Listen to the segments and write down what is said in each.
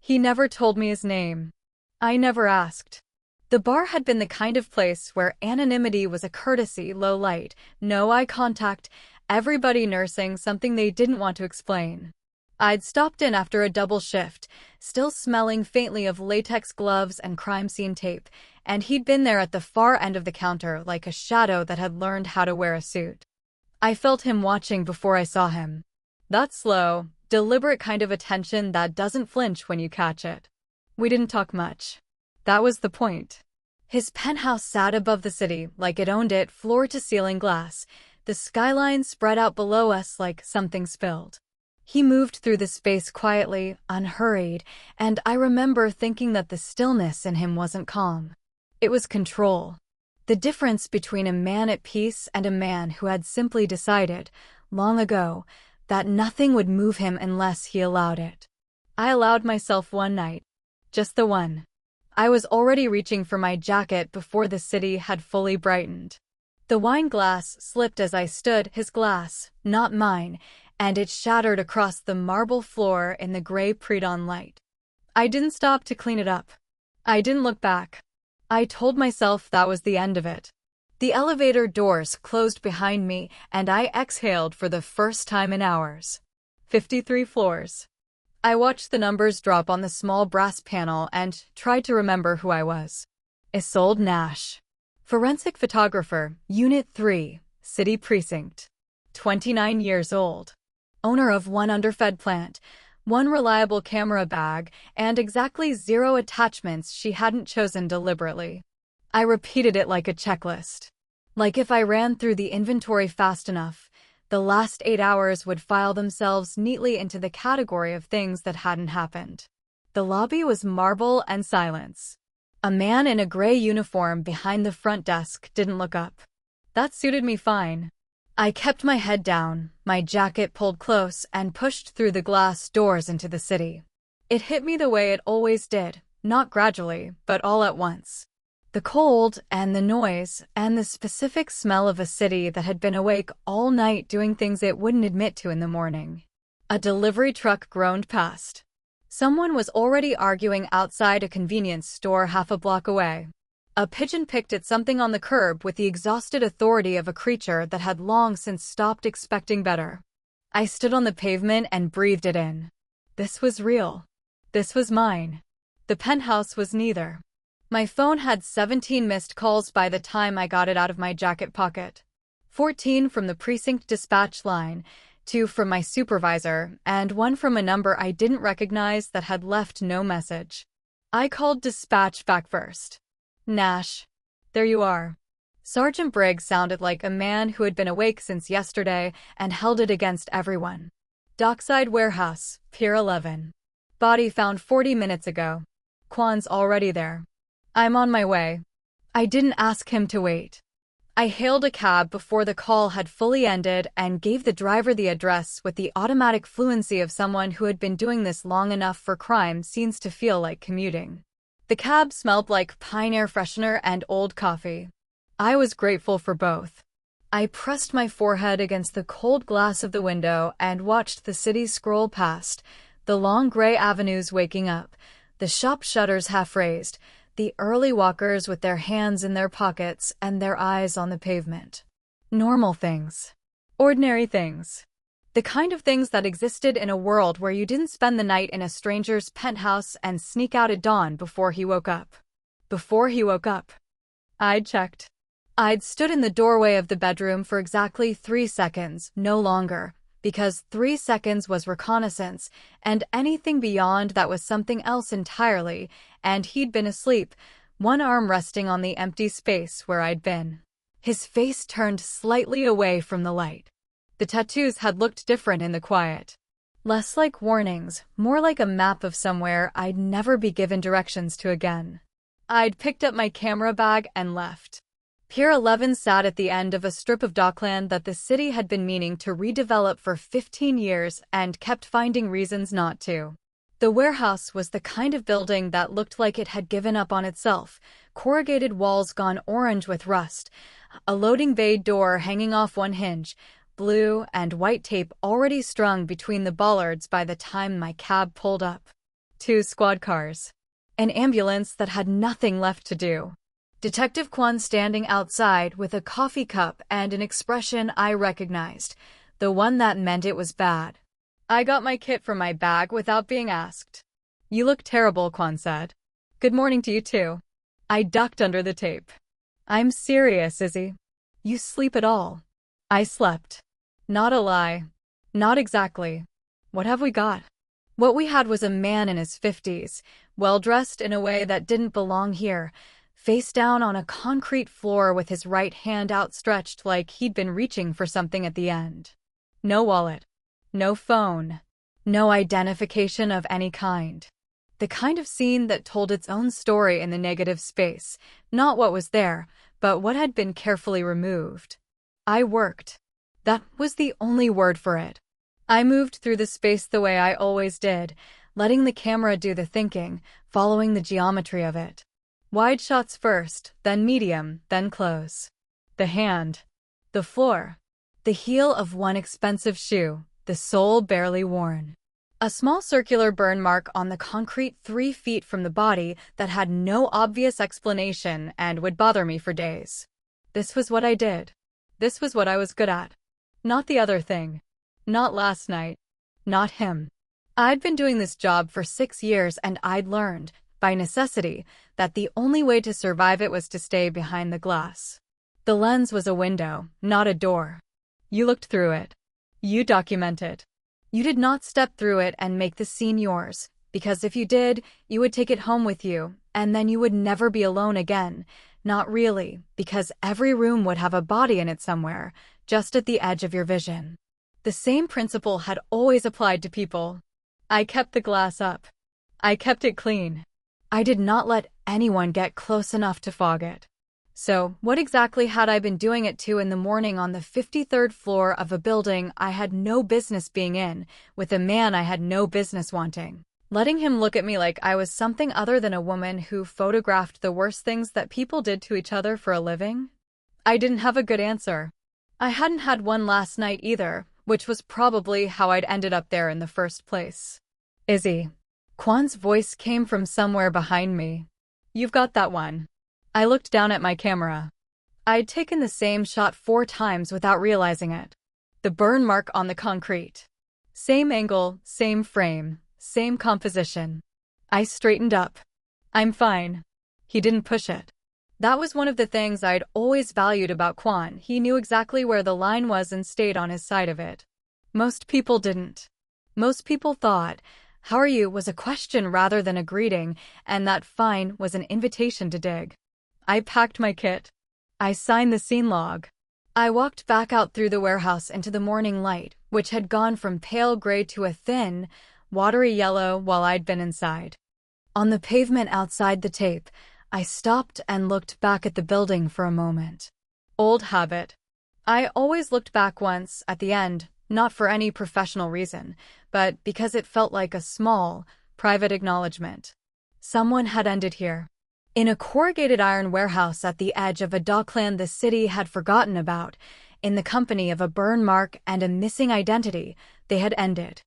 He never told me his name. I never asked. The bar had been the kind of place where anonymity was a courtesy, low light, no eye contact, everybody nursing something they didn't want to explain. I'd stopped in after a double shift, still smelling faintly of latex gloves and crime scene tape, and he'd been there at the far end of the counter like a shadow that had learned how to wear a suit. I felt him watching before I saw him. That slow, deliberate kind of attention that doesn't flinch when you catch it. We didn't talk much. That was the point. His penthouse sat above the city like it owned it, floor-to-ceiling glass. The skyline spread out below us like something spilled. He moved through the space quietly, unhurried, and I remember thinking that the stillness in him wasn't calm. It was control. The difference between a man at peace and a man who had simply decided, long ago, that nothing would move him unless he allowed it. I allowed myself one night. Just the one. I was already reaching for my jacket before the city had fully brightened. The wine glass slipped as I stood, his glass, not mine, and it shattered across the marble floor in the gray pre-dawn light. I didn't stop to clean it up. I didn't look back. I told myself that was the end of it. The elevator doors closed behind me, and I exhaled for the first time in hours. 53 floors. I watched the numbers drop on the small brass panel and tried to remember who I was. Isolde Nash. Forensic photographer, Unit 3, City Precinct. 29 years old. Owner of one underfed plant, one reliable camera bag, and exactly 0 attachments she hadn't chosen deliberately. I repeated it like a checklist. Like if I ran through the inventory fast enough, the last 8 hours would file themselves neatly into the category of things that hadn't happened. The lobby was marble and silence. A man in a gray uniform behind the front desk didn't look up. That suited me fine. I kept my head down, my jacket pulled close, and pushed through the glass doors into the city. It hit me the way it always did, not gradually, but all at once. The cold, and the noise, and the specific smell of a city that had been awake all night doing things it wouldn't admit to in the morning. A delivery truck groaned past. Someone was already arguing outside a convenience store half a block away. A pigeon picked at something on the curb with the exhausted authority of a creature that had long since stopped expecting better. I stood on the pavement and breathed it in. This was real. This was mine. The penthouse was neither. My phone had 17 missed calls by the time I got it out of my jacket pocket. 14 from the precinct dispatch line, 2 from my supervisor, and 1 from a number I didn't recognize that had left no message. I called dispatch back first. Nash. There you are. Sergeant Briggs sounded like a man who had been awake since yesterday and held it against everyone. Dockside Warehouse, Pier 11. Body found 40 minutes ago. Kwan's already there. I'm on my way. I didn't ask him to wait. I hailed a cab before the call had fully ended and gave the driver the address with the automatic fluency of someone who had been doing this long enough for crime scenes to feel like commuting. The cab smelled like pine air freshener and old coffee. I was grateful for both. I pressed my forehead against the cold glass of the window and watched the city scroll past, the long gray avenues waking up, the shop shutters half raised, the early walkers with their hands in their pockets and their eyes on the pavement. Normal things. Ordinary things. The kind of things that existed in a world where you didn't spend the night in a stranger's penthouse and sneak out at dawn before he woke up. Before he woke up. I'd checked. I'd stood in the doorway of the bedroom for exactly 3 seconds, no longer, because 3 seconds was reconnaissance, and anything beyond that was something else entirely, and he'd been asleep, one arm resting on the empty space where I'd been. His face turned slightly away from the light. The tattoos had looked different in the quiet. Less like warnings, more like a map of somewhere I'd never be given directions to again. I'd picked up my camera bag and left. Pier 11 sat at the end of a strip of dockland that the city had been meaning to redevelop for 15 years and kept finding reasons not to. The warehouse was the kind of building that looked like it had given up on itself, corrugated walls gone orange with rust, a loading bay door hanging off one hinge, blue and white tape already strung between the bollards by the time my cab pulled up. 2 squad cars. An ambulance that had nothing left to do. Detective Kwan standing outside with a coffee cup and an expression I recognized, the one that meant it was bad. I got my kit from my bag without being asked. You look terrible, Kwan said. Good morning to you too. I ducked under the tape. I'm serious, Izzy. You sleep at all? I slept. Not a lie. Not exactly. What have we got? What we had was a man in his 50s, well-dressed in a way that didn't belong here, face down on a concrete floor with his right hand outstretched like he'd been reaching for something at the end. No wallet. No phone. No identification of any kind. The kind of scene that told its own story in the negative space, not what was there, but what had been carefully removed. I worked. That was the only word for it. I moved through the space the way I always did, letting the camera do the thinking, following the geometry of it. Wide shots first, then medium, then close. The hand. The floor. The heel of one expensive shoe, the sole barely worn. A small circular burn mark on the concrete 3 feet from the body that had no obvious explanation and would bother me for days. This was what I did. This was what I was good at. Not the other thing. Not last night. Not him. I'd been doing this job for 6 years and I'd learned, by necessity, that the only way to survive it was to stay behind the glass. The lens was a window, not a door. You looked through it. You document it. You did not step through it and make the scene yours, because if you did, you would take it home with you, and then you would never be alone again. Not really, because every room would have a body in it somewhere, just at the edge of your vision. The same principle had always applied to people. I kept the glass up. I kept it clean. I did not let anyone get close enough to fog it. So, what exactly had I been doing at 2 in the morning on the 53rd floor of a building I had no business being in, with a man I had no business wanting? Letting him look at me like I was something other than a woman who photographed the worst things that people did to each other for a living? I didn't have a good answer. I hadn't had one last night either, which was probably how I'd ended up there in the first place. Izzy. Kwan's voice came from somewhere behind me. You've got that one. I looked down at my camera. I'd taken the same shot 4 times without realizing it. The burn mark on the concrete. Same angle, same frame, same composition. I straightened up. I'm fine. He didn't push it. That was one of the things I'd always valued about Kwan. He knew exactly where the line was and stayed on his side of it. Most people didn't. Most people thought, "How are you?" was a question rather than a greeting, and that "fine" was an invitation to dig. I packed my kit. I signed the scene log. I walked back out through the warehouse into the morning light, which had gone from pale gray to a thin, watery yellow while I'd been inside. On the pavement outside the tape, I stopped and looked back at the building for a moment. Old habit. I always looked back once, at the end, not for any professional reason, but because it felt like a small, private acknowledgement. Someone had ended here. In a corrugated iron warehouse at the edge of a dockland the city had forgotten about, in the company of a burn mark and a missing identity, they had ended.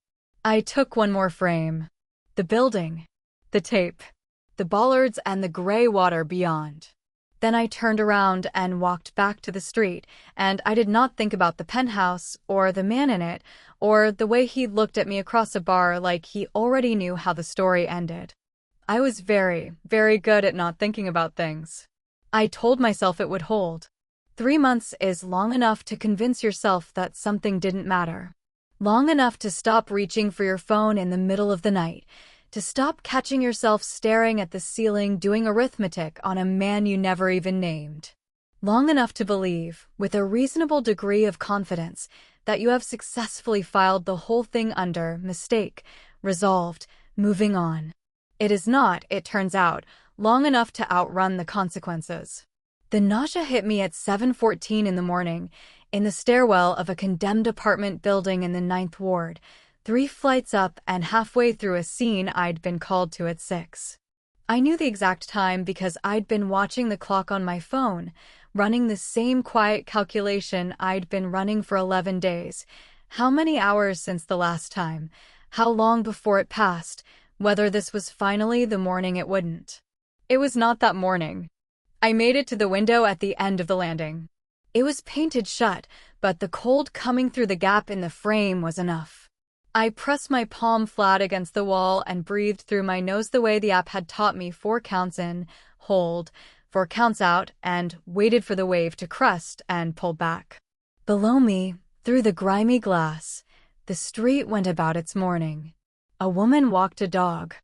I took one more frame. The building. The tape. The bollards and the gray water beyond. Then I turned around and walked back to the street, and I did not think about the penthouse, or the man in it, or the way he looked at me across a bar like he already knew how the story ended. I was very, very good at not thinking about things. I told myself it would hold. 3 months is long enough to convince yourself that something didn't matter. Long enough to stop reaching for your phone in the middle of the night, to stop catching yourself staring at the ceiling doing arithmetic on a man you never even named. Long enough to believe, with a reasonable degree of confidence, that you have successfully filed the whole thing under mistake, resolved, moving on. It is not, it turns out, long enough to outrun the consequences. The nausea hit me at 7:14 in the morning, in the stairwell of a condemned apartment building in the 9th Ward, 3 flights up and halfway through a scene I'd been called to at 6. I knew the exact time because I'd been watching the clock on my phone, running the same quiet calculation I'd been running for 11 days. How many hours since the last time? How long before it passed? whether this was finally the morning it wouldn't. It was not that morning. I made it to the window at the end of the landing. It was painted shut, but the cold coming through the gap in the frame was enough. I pressed my palm flat against the wall and breathed through my nose the way the app had taught me: 4 counts in, hold, 4 counts out, and waited for the wave to crest and pull back. Below me, through the grimy glass, the street went about its morning. A woman walked a dog.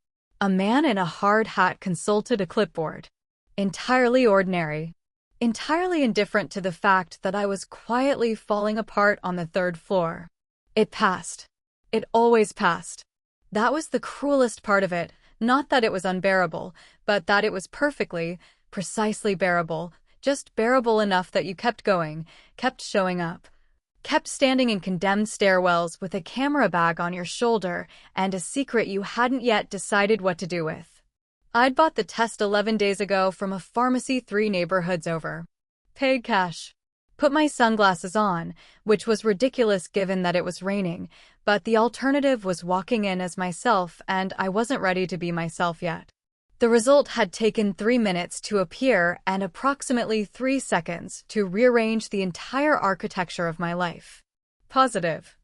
A man in a hard hat consulted a clipboard. Entirely ordinary. Entirely indifferent to the fact that I was quietly falling apart on the 3rd floor. It passed. It always passed. That was the cruelest part of it, not that it was unbearable, but that it was perfectly, precisely bearable, just bearable enough that you kept going, kept showing up, kept standing in condemned stairwells with a camera bag on your shoulder and a secret you hadn't yet decided what to do with. I'd bought the test 11 days ago from a pharmacy 3 neighborhoods over. Paid cash. Put my sunglasses on, which was ridiculous given that it was raining, but the alternative was walking in as myself, and I wasn't ready to be myself yet. The result had taken 3 minutes to appear and approximately 3 seconds to rearrange the entire architecture of my life. Positive.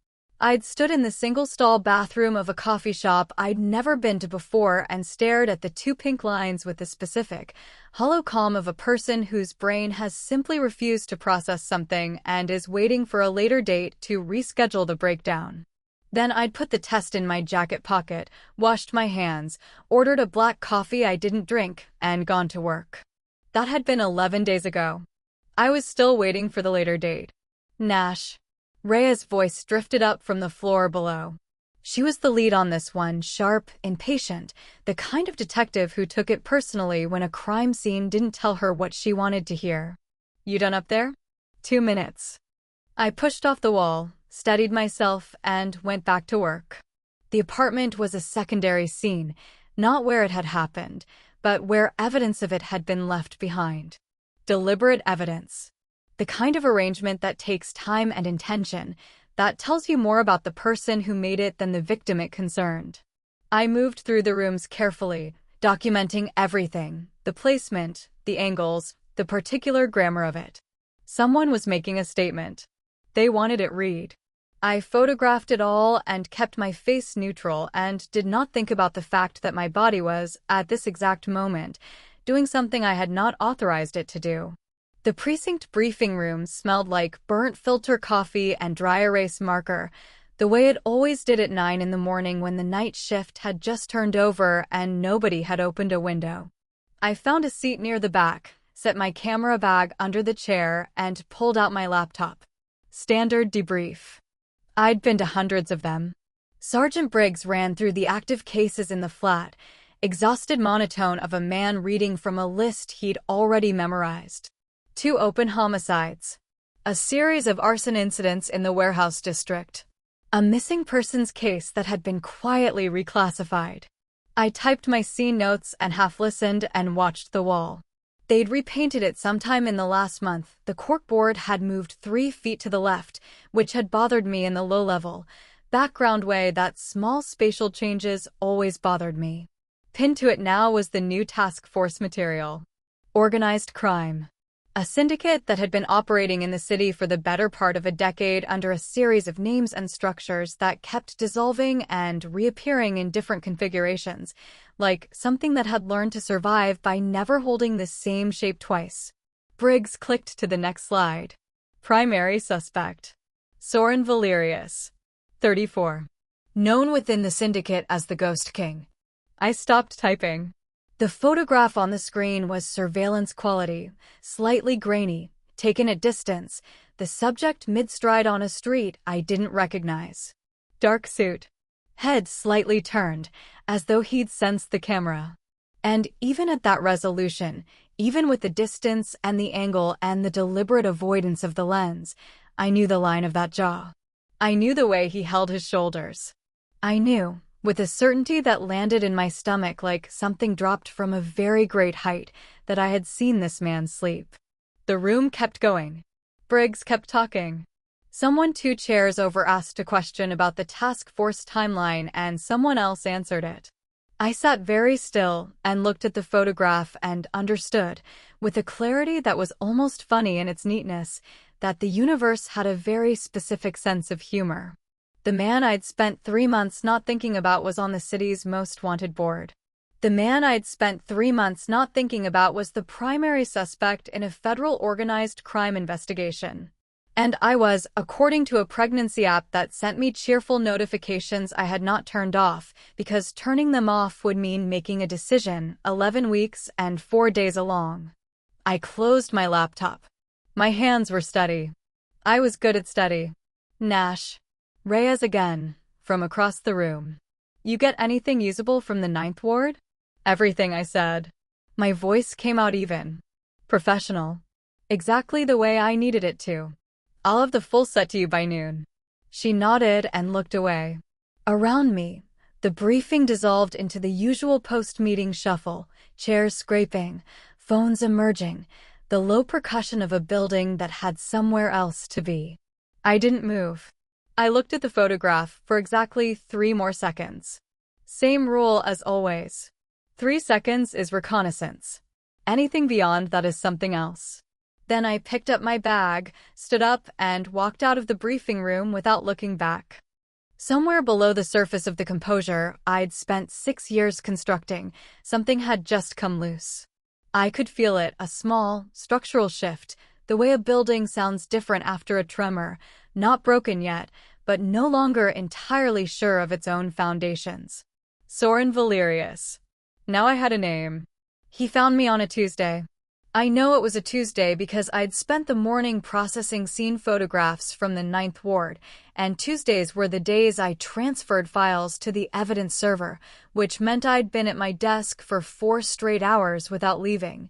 I'd stood in the single-stall bathroom of a coffee shop I'd never been to before and stared at the 2 pink lines with the specific, hollow calm of a person whose brain has simply refused to process something and is waiting for a later date to reschedule the breakdown. Then I'd put the test in my jacket pocket, washed my hands, ordered a black coffee I didn't drink, and gone to work. That had been 11 days ago. I was still waiting for the later date. Nash. Rhea's voice drifted up from the floor below. She was the lead on this one, sharp, impatient, the kind of detective who took it personally when a crime scene didn't tell her what she wanted to hear. You done up there? 2 minutes. I pushed off the wall, steadied myself, and went back to work. The apartment was a secondary scene, not where it had happened, but where evidence of it had been left behind. Deliberate evidence. The kind of arrangement that takes time and intention, that tells you more about the person who made it than the victim it concerned. I moved through the rooms carefully, documenting everything: the placement, the angles, the particular grammar of it. Someone was making a statement. They wanted it read. I photographed it all and kept my face neutral and did not think about the fact that my body was, at this exact moment, doing something I had not authorized it to do. The precinct briefing room smelled like burnt filter coffee and dry erase marker, the way it always did at 9 in the morning when the night shift had just turned over and nobody had opened a window. I found a seat near the back, set my camera bag under the chair, and pulled out my laptop. Standard debrief. I'd been to hundreds of them. Sergeant Briggs ran through the active cases in the flat, exhausted monotone of a man reading from a list he'd already memorized. 2 open homicides. A series of arson incidents in the warehouse district. A missing persons case that had been quietly reclassified. I typed my scene notes and half listened and watched the wall. They'd repainted it sometime in the last month. The corkboard had moved 3 feet to the left, which had bothered me in the low-level, background way that small spatial changes always bothered me. Pinned to it now was the new task force material. Organized crime. A syndicate that had been operating in the city for the better part of a decade under a series of names and structures that kept dissolving and reappearing in different configurations, like something that had learned to survive by never holding the same shape twice. Briggs clicked to the next slide. Primary suspect. Soren Valerius, 34. Known within the syndicate as the Ghost King. I stopped typing. The photograph on the screen was surveillance quality, slightly grainy, taken at distance, the subject mid-stride on a street I didn't recognize. Dark suit. Head slightly turned, as though he'd sensed the camera. And even at that resolution, even with the distance and the angle and the deliberate avoidance of the lens, I knew the line of that jaw. I knew the way he held his shoulders. I knew, with a certainty that landed in my stomach like something dropped from a very great height, that I had seen this man sleep. The room kept going. Briggs kept talking. Someone 2 chairs over asked a question about the task force timeline and someone else answered it. I sat very still and looked at the photograph and understood, with a clarity that was almost funny in its neatness, that the universe had a very specific sense of humor. The man I'd spent 3 months not thinking about was on the city's most wanted board. The man I'd spent 3 months not thinking about was the primary suspect in a federal organized crime investigation. And I was, according to a pregnancy app that sent me cheerful notifications I had not turned off, because turning them off would mean making a decision 11 weeks and 4 days along. I closed my laptop. My hands were steady. I was good at steady. Nash. Reyes again, from across the room. You get anything usable from the Ninth Ward? Everything, I said. My voice came out even. Professional. Exactly the way I needed it to. I'll have the full set to you by noon. She nodded and looked away. Around me, the briefing dissolved into the usual post-meeting shuffle, chairs scraping, phones emerging, the low percussion of a building that had somewhere else to be. I didn't move. I looked at the photograph for exactly 3 more seconds. Same rule as always. 3 seconds is reconnaissance. Anything beyond that is something else. Then I picked up my bag, stood up, and walked out of the briefing room without looking back. Somewhere below the surface of the composure I'd spent 6 years constructing, something had just come loose. I could feel it, a small, structural shift, the way a building sounds different after a tremor, not broken yet, but no longer entirely sure of its own foundations. Soren Valerius. Now I had a name. He found me on a Tuesday. I know it was a Tuesday because I'd spent the morning processing scene photographs from the Ninth Ward, and Tuesdays were the days I transferred files to the evidence server, which meant I'd been at my desk for 4 straight hours without leaving,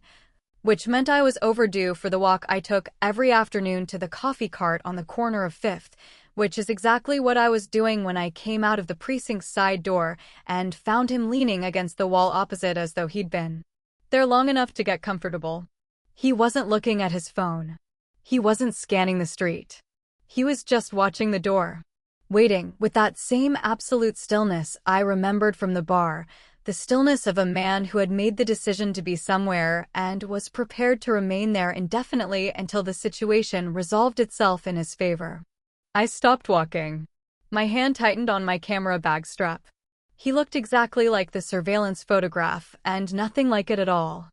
which meant I was overdue for the walk I took every afternoon to the coffee cart on the corner of 5th, which is exactly what I was doing when I came out of the precinct's side door and found him leaning against the wall opposite as though he'd been there long enough to get comfortable. He wasn't looking at his phone. He wasn't scanning the street. He was just watching the door, waiting with that same absolute stillness I remembered from the bar, the stillness of a man who had made the decision to be somewhere and was prepared to remain there indefinitely until the situation resolved itself in his favor. I stopped walking. My hand tightened on my camera bag strap. He looked exactly like the surveillance photograph and nothing like it at all.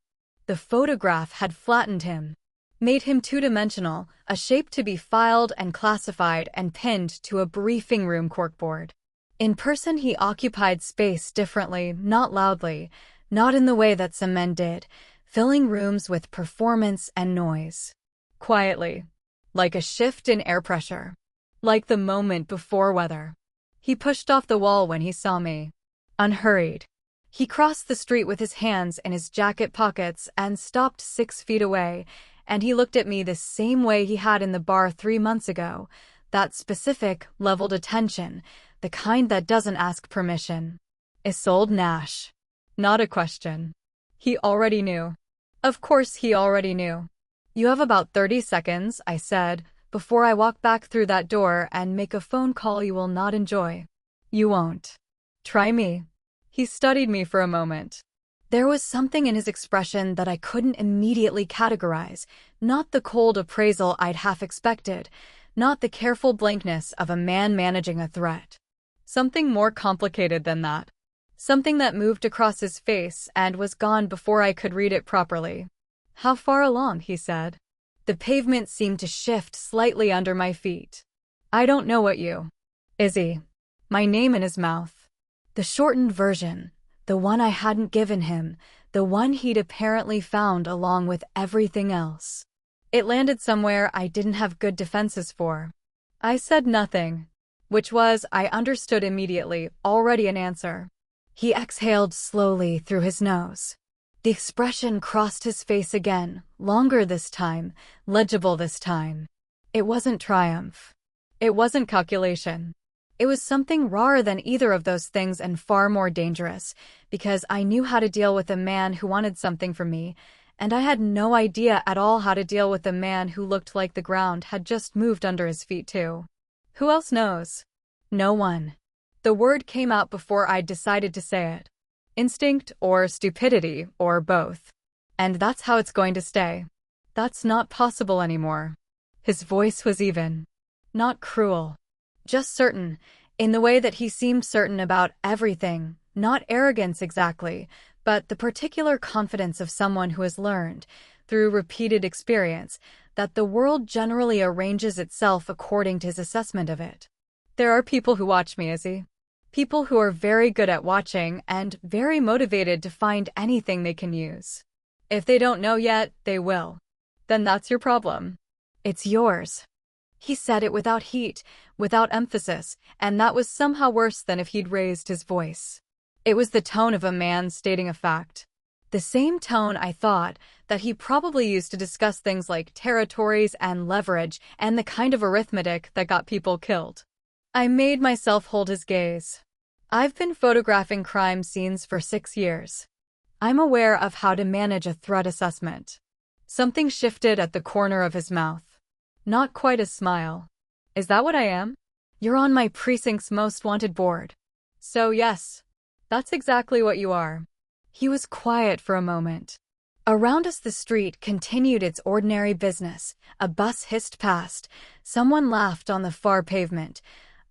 The photograph had flattened him, made him two-dimensional, a shape to be filed and classified and pinned to a briefing room corkboard. In person he occupied space differently, not loudly, not in the way that some men did, filling rooms with performance and noise. Quietly, like a shift in air pressure. Like the moment before weather. He pushed off the wall when he saw me. Unhurried. He crossed the street with his hands in his jacket pockets and stopped 6 feet away, and he looked at me the same way he had in the bar 3 months ago, that specific, leveled attention, the kind that doesn't ask permission. Isolde Nash. Not a question. He already knew. Of course he already knew. You have about 30 seconds, I said, before I walk back through that door and make a phone call you will not enjoy. You won't. Try me. He studied me for a moment. There was something in his expression that I couldn't immediately categorize, not the cold appraisal I'd half expected, not the careful blankness of a man managing a threat. Something more complicated than that. Something that moved across his face and was gone before I could read it properly. How far along, he said. The pavement seemed to shift slightly under my feet. I don't know what you. Izzy. My name in his mouth. The shortened version, the one I hadn't given him, the one he'd apparently found along with everything else. It landed somewhere I didn't have good defenses for. I said nothing, which was, I understood immediately, already an answer. He exhaled slowly through his nose. The expression crossed his face again, longer this time, legible this time. It wasn't triumph. It wasn't calculation. It was something rawer than either of those things and far more dangerous, because I knew how to deal with a man who wanted something from me, and I had no idea at all how to deal with a man who looked like the ground had just moved under his feet too. Who else knows? No one. The word came out before I'd decided to say it. Instinct or stupidity or both. And that's how it's going to stay. That's not possible anymore. His voice was even. Not cruel. Just certain, in the way that he seemed certain about everything. Not arrogance exactly, but the particular confidence of someone who has learned, through repeated experience, that the world generally arranges itself according to his assessment of it. There are people who watch me, Izzy. People who are very good at watching and very motivated to find anything they can use. If they don't know yet, they will. Then that's your problem. It's yours. He said it without heat, without emphasis, and that was somehow worse than if he'd raised his voice. It was the tone of a man stating a fact. The same tone, I thought, that he probably used to discuss things like territories and leverage and the kind of arithmetic that got people killed. I made myself hold his gaze. I've been photographing crime scenes for 6 years. I'm aware of how to manage a threat assessment. Something shifted at the corner of his mouth. Not quite a smile. Is that what I am? You're on my precinct's most wanted board. So yes, that's exactly what you are. He was quiet for a moment. Around us the street continued its ordinary business. A bus hissed past. Someone laughed on the far pavement.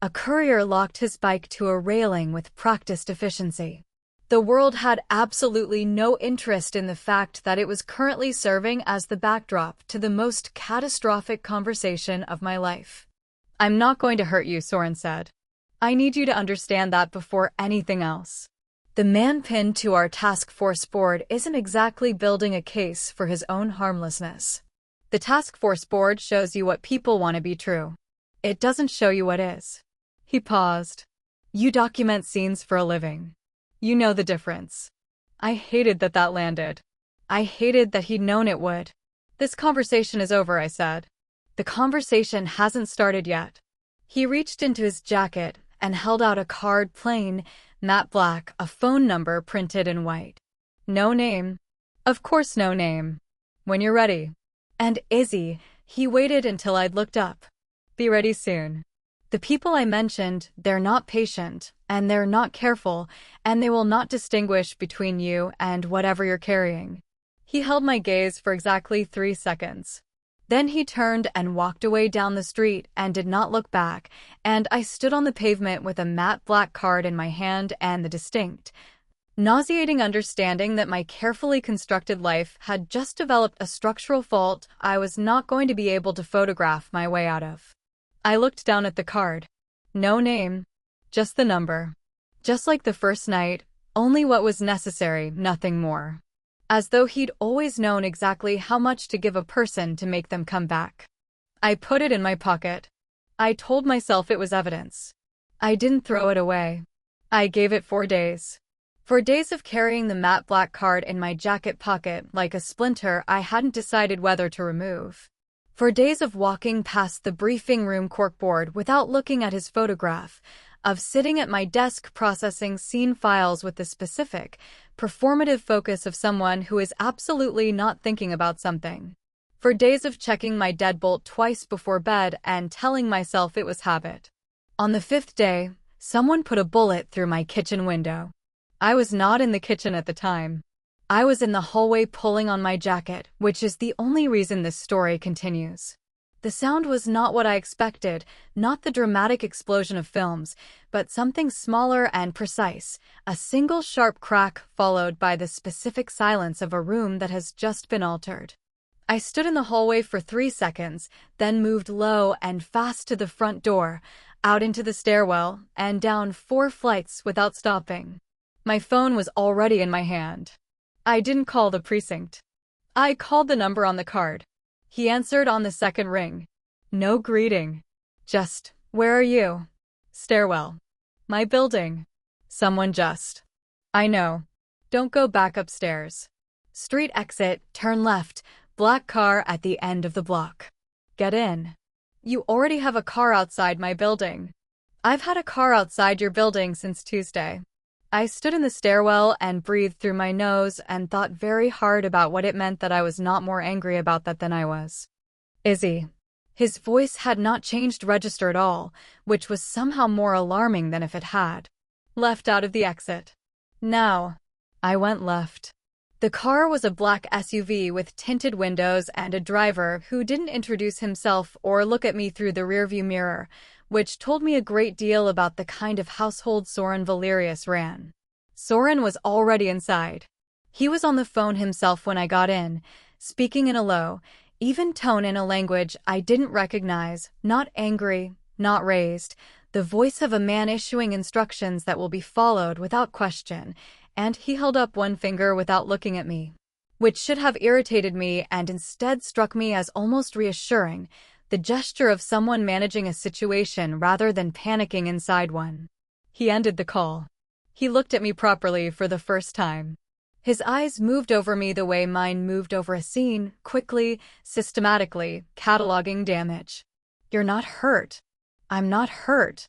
A courier locked his bike to a railing with practiced efficiency. The world had absolutely no interest in the fact that it was currently serving as the backdrop to the most catastrophic conversation of my life. I'm not going to hurt you, Soren said. I need you to understand that before anything else. The man pinned to our task force board isn't exactly building a case for his own harmlessness. The task force board shows you what people want to be true. It doesn't show you what is. He paused. You document scenes for a living. You know the difference. I hated that landed. I hated that he'd known it would. This conversation is over, I said. The conversation hasn't started yet. He reached into his jacket and held out a card, plain, matte black, a phone number printed in white. No name. Of course no name. When you're ready. And Izzy, he waited until I'd looked up. Be ready soon. The people I mentioned, they're not patient, and they're not careful, and they will not distinguish between you and whatever you're carrying. He held my gaze for exactly 3 seconds. Then he turned and walked away down the street and did not look back, and I stood on the pavement with a matte black card in my hand and the distinct, nauseating understanding that my carefully constructed life had just developed a structural fault I was not going to be able to photograph my way out of. I looked down at the card. No name, just the number. Just like the first night, only what was necessary, nothing more. As though he'd always known exactly how much to give a person to make them come back. I put it in my pocket. I told myself it was evidence. I didn't throw it away. I gave it 4 days. 4 days of carrying the matte black card in my jacket pocket like a splinter I hadn't decided whether to remove. 4 days of walking past the briefing room corkboard without looking at his photograph, of sitting at my desk processing scene files with the specific, performative focus of someone who is absolutely not thinking about something. 4 days of checking my deadbolt twice before bed and telling myself it was habit. On the 5th day, someone put a bullet through my kitchen window. I was not in the kitchen at the time. I was in the hallway pulling on my jacket, which is the only reason this story continues. The sound was not what I expected, not the dramatic explosion of films, but something smaller and precise, a single sharp crack followed by the specific silence of a room that has just been altered. I stood in the hallway for 3 seconds, then moved low and fast to the front door, out into the stairwell, and down 4 flights without stopping. My phone was already in my hand. I didn't call the precinct. I called the number on the card. He answered on the 2nd ring. No greeting. Just, where are you? Stairwell. My building. Someone just. I know. Don't go back upstairs. Street exit, turn left, black car at the end of the block. Get in. You already have a car outside my building. I've had a car outside your building since Tuesday. I stood in the stairwell and breathed through my nose and thought very hard about what it meant that I was not more angry about that than I was. Izzy. His voice had not changed register at all, which was somehow more alarming than if it had. Left out of the exit. Now. I went left. The car was a black SUV with tinted windows and a driver who didn't introduce himself or look at me through the rearview mirror, which told me a great deal about the kind of household Soren Valerius ran. Soren was already inside. He was on the phone himself when I got in, speaking in a low, even tone in a language I didn't recognize, not angry, not raised, the voice of a man issuing instructions that will be followed without question, and he held up one finger without looking at me, which should have irritated me and instead struck me as almost reassuring, the gesture of someone managing a situation rather than panicking inside one. He ended the call. He looked at me properly for the first time. His eyes moved over me the way mine moved over a scene, quickly, systematically, cataloging damage. "You're not hurt." "I'm not hurt."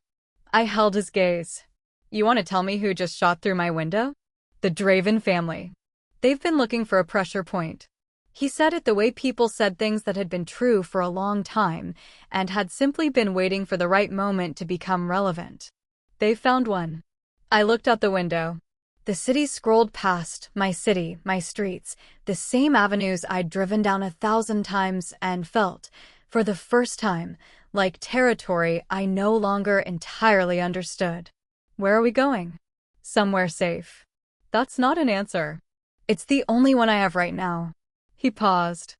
I held his gaze. "You want to tell me who just shot through my window?" "The Draven family. They've been looking for a pressure point." He said it the way people said things that had been true for a long time and had simply been waiting for the right moment to become relevant. "They found one." I looked out the window. The city scrolled past, my city, my streets, the same avenues I'd driven down 1,000 times and felt, for the first time, like territory I no longer entirely understood. "Where are we going?" "Somewhere safe." "That's not an answer." "It's the only one I have right now." He paused.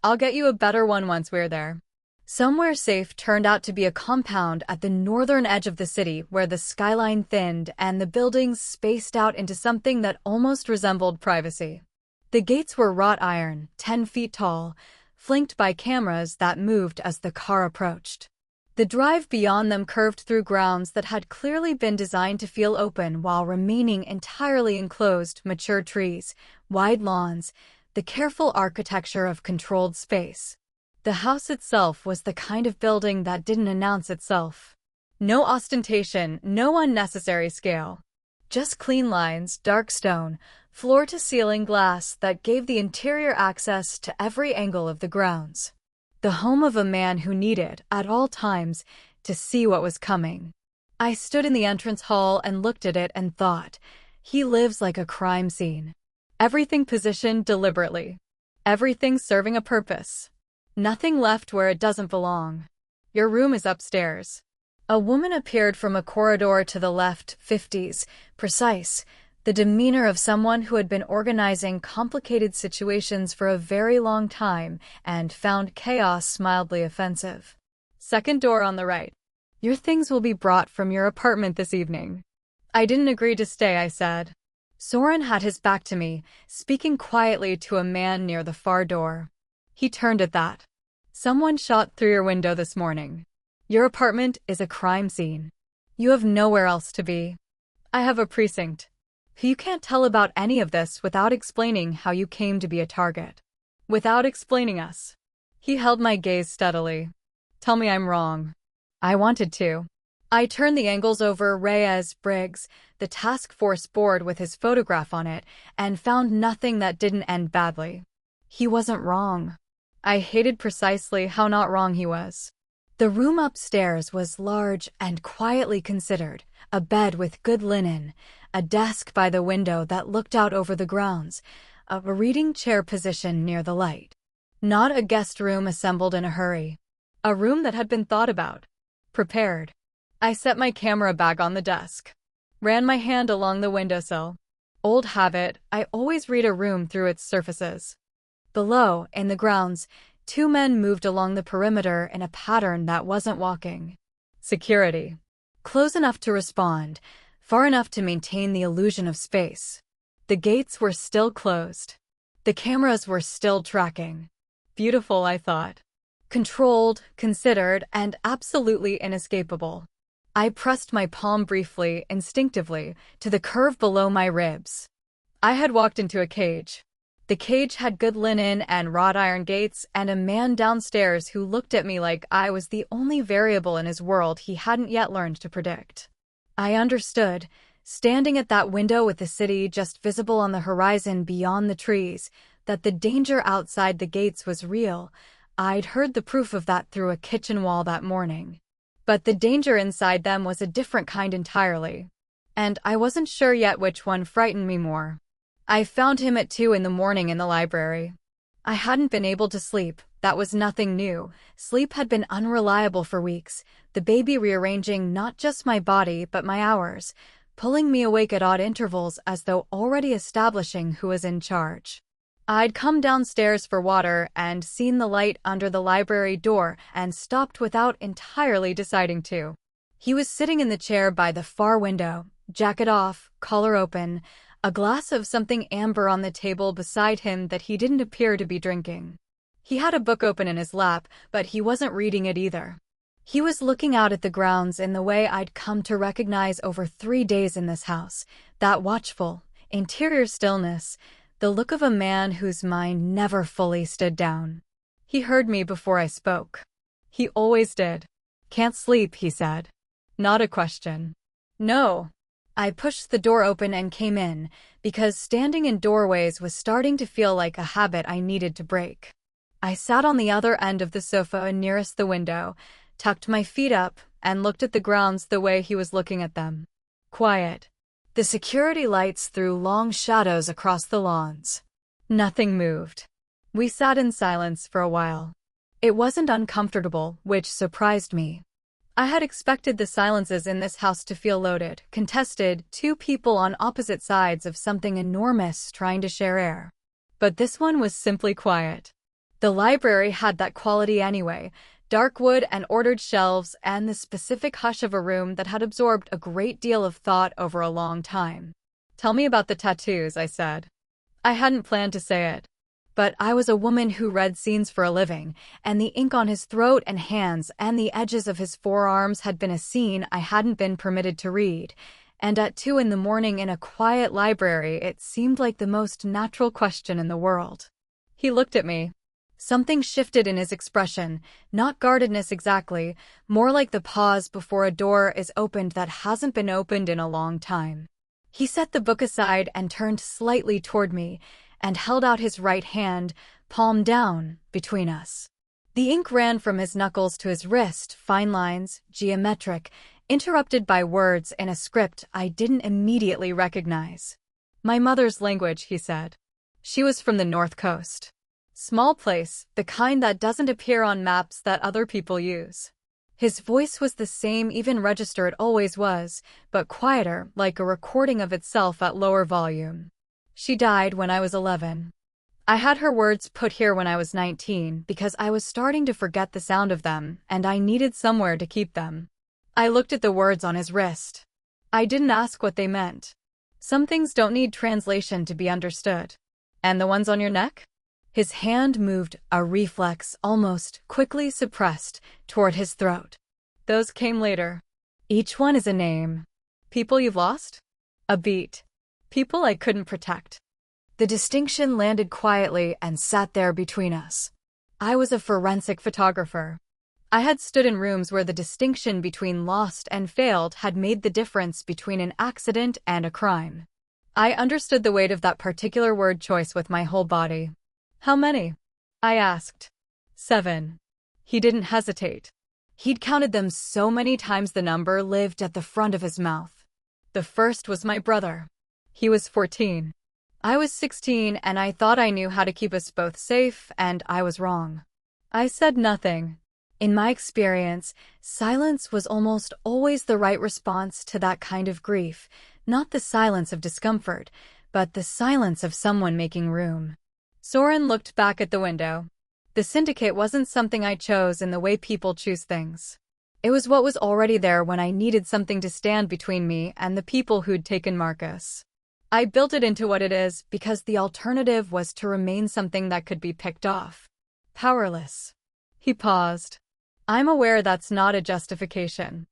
"I'll get you a better one once we're there." Somewhere safe turned out to be a compound at the northern edge of the city where the skyline thinned and the buildings spaced out into something that almost resembled privacy. The gates were wrought iron, 10 feet tall, flanked by cameras that moved as the car approached. The drive beyond them curved through grounds that had clearly been designed to feel open while remaining entirely enclosed, mature trees, wide lawns, the careful architecture of controlled space. The house itself was the kind of building that didn't announce itself. No ostentation, no unnecessary scale. Just clean lines, dark stone, floor-to-ceiling glass that gave the interior access to every angle of the grounds. The home of a man who needed, at all times, to see what was coming. I stood in the entrance hall and looked at it and thought, he lives like a crime scene. Everything positioned deliberately. Everything serving a purpose. Nothing left where it doesn't belong. "Your room is upstairs." A woman appeared from a corridor to the left, 50s, precise, the demeanor of someone who had been organizing complicated situations for a very long time and found chaos mildly offensive. "Second door on the right. Your things will be brought from your apartment this evening." I didn't agree to stay, I said. Soren had his back to me, speaking quietly to a man near the far door. He turned at that. "Someone shot through your window this morning. Your apartment is a crime scene. You have nowhere else to be. I have a precinct. You can't tell about any of this without explaining how you came to be a target. Without explaining us." He held my gaze steadily. "Tell me I'm wrong." I wanted to. I turned the angles over Reyes-Briggs, the task force board with his photograph on it, and found nothing that didn't end badly. He wasn't wrong. I hated precisely how not wrong he was. The room upstairs was large and quietly considered, a bed with good linen, a desk by the window that looked out over the grounds, a reading chair positioned near the light. Not a guest room assembled in a hurry. A room that had been thought about, prepared. I set my camera bag on the desk, ran my hand along the windowsill. Old habit, I always read a room through its surfaces. Below, in the grounds, 2 men moved along the perimeter in a pattern that wasn't walking. Security. Close enough to respond, far enough to maintain the illusion of space. The gates were still closed. The cameras were still tracking. Beautiful, I thought. Controlled, considered, and absolutely inescapable. I pressed my palm briefly, instinctively, to the curve below my ribs. I had walked into a cage. The cage had good linen and wrought iron gates and a man downstairs who looked at me like I was the only variable in his world he hadn't yet learned to predict. I understood, standing at that window with the city just visible on the horizon beyond the trees, that the danger outside the gates was real. I'd heard the proof of that through a kitchen wall that morning. But the danger inside them was a different kind entirely. And I wasn't sure yet which one frightened me more. I found him at 2 in the morning in the library. I hadn't been able to sleep. That was nothing new. Sleep had been unreliable for weeks, the baby rearranging not just my body but my hours, pulling me awake at odd intervals as though already establishing who was in charge. I'd come downstairs for water and seen the light under the library door and stopped without entirely deciding to. He was sitting in the chair by the far window, jacket off, collar open, a glass of something amber on the table beside him that he didn't appear to be drinking. He had a book open in his lap, but he wasn't reading it either. He was looking out at the grounds in the way I'd come to recognize over 3 days in this house, that watchful, interior stillness, the look of a man whose mind never fully stood down. He heard me before I spoke. He always did. "Can't sleep," he said. Not a question. No. I pushed the door open and came in, because standing in doorways was starting to feel like a habit I needed to break. I sat on the other end of the sofa nearest the window, tucked my feet up, and looked at the grounds the way he was looking at them. Quiet. The security lights threw long shadows across the lawns. Nothing moved. We sat in silence for a while. It wasn't uncomfortable, which surprised me. I had expected the silences in this house to feel loaded, contested, two people on opposite sides of something enormous trying to share air. But this one was simply quiet. The library had that quality anyway, dark wood and ordered shelves and the specific hush of a room that had absorbed a great deal of thought over a long time. "Tell me about the tattoos," I said. I hadn't planned to say it. But I was a woman who read scenes for a living, and the ink on his throat and hands and the edges of his forearms had been a scene I hadn't been permitted to read, and at 2 in the morning in a quiet library it seemed like the most natural question in the world. He looked at me. Something shifted in his expression, not guardedness exactly, more like the pause before a door is opened that hasn't been opened in a long time. He set the book aside and turned slightly toward me, and held out his right hand, palm down, between us. The ink ran from his knuckles to his wrist, fine lines, geometric, interrupted by words in a script I didn't immediately recognize. "My mother's language," he said. "She was from the North Coast. Small place, the kind that doesn't appear on maps that other people use." His voice was the same even register it always was, but quieter, like a recording of itself at lower volume. "She died when I was 11. I had her words put here when I was 19 because I was starting to forget the sound of them, and I needed somewhere to keep them." I looked at the words on his wrist. I didn't ask what they meant. Some things don't need translation to be understood. "And the ones on your neck?" His hand moved, a reflex, almost quickly suppressed, toward his throat. "Those came later. Each one is a name. People you've lost? A beat. People I couldn't protect." The distinction landed quietly and sat there between us. I was a forensic photographer. I had stood in rooms where the distinction between lost and failed had made the difference between an accident and a crime. I understood the weight of that particular word choice with my whole body. "How many?" I asked. 7. He didn't hesitate. He'd counted them so many times the number lived at the front of his mouth. "The first was my brother. He was 14. I was 16, and I thought I knew how to keep us both safe, and I was wrong." I said nothing. In my experience, silence was almost always the right response to that kind of grief, not the silence of discomfort, but the silence of someone making room. Soren looked back at the window. The syndicate wasn't something I chose in the way people choose things. It was what was already there when I needed something to stand between me and the people who'd taken Marcus. I built it into what it is because the alternative was to remain something that could be picked off. Powerless. He paused. "I'm aware that's not a justification."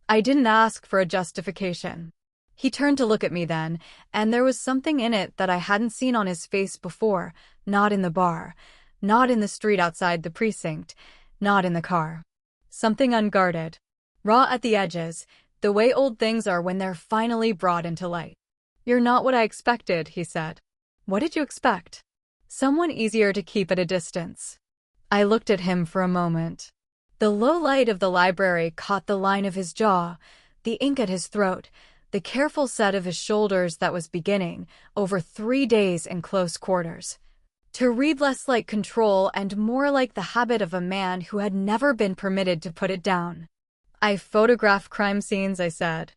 I didn't ask for a justification. He turned to look at me then, and there was something in it that I hadn't seen on his face before, not in the bar, not in the street outside the precinct, not in the car. Something unguarded. Raw at the edges, the way old things are when they're finally brought into light. "You're not what I expected," he said. "What did you expect?" "Someone easier to keep at a distance." I looked at him for a moment. The low light of the library caught the line of his jaw, the ink at his throat, the careful set of his shoulders that was beginning, over 3 days in close quarters, to read less like control and more like the habit of a man who had never been permitted to put it down. "I photograph crime scenes," I said.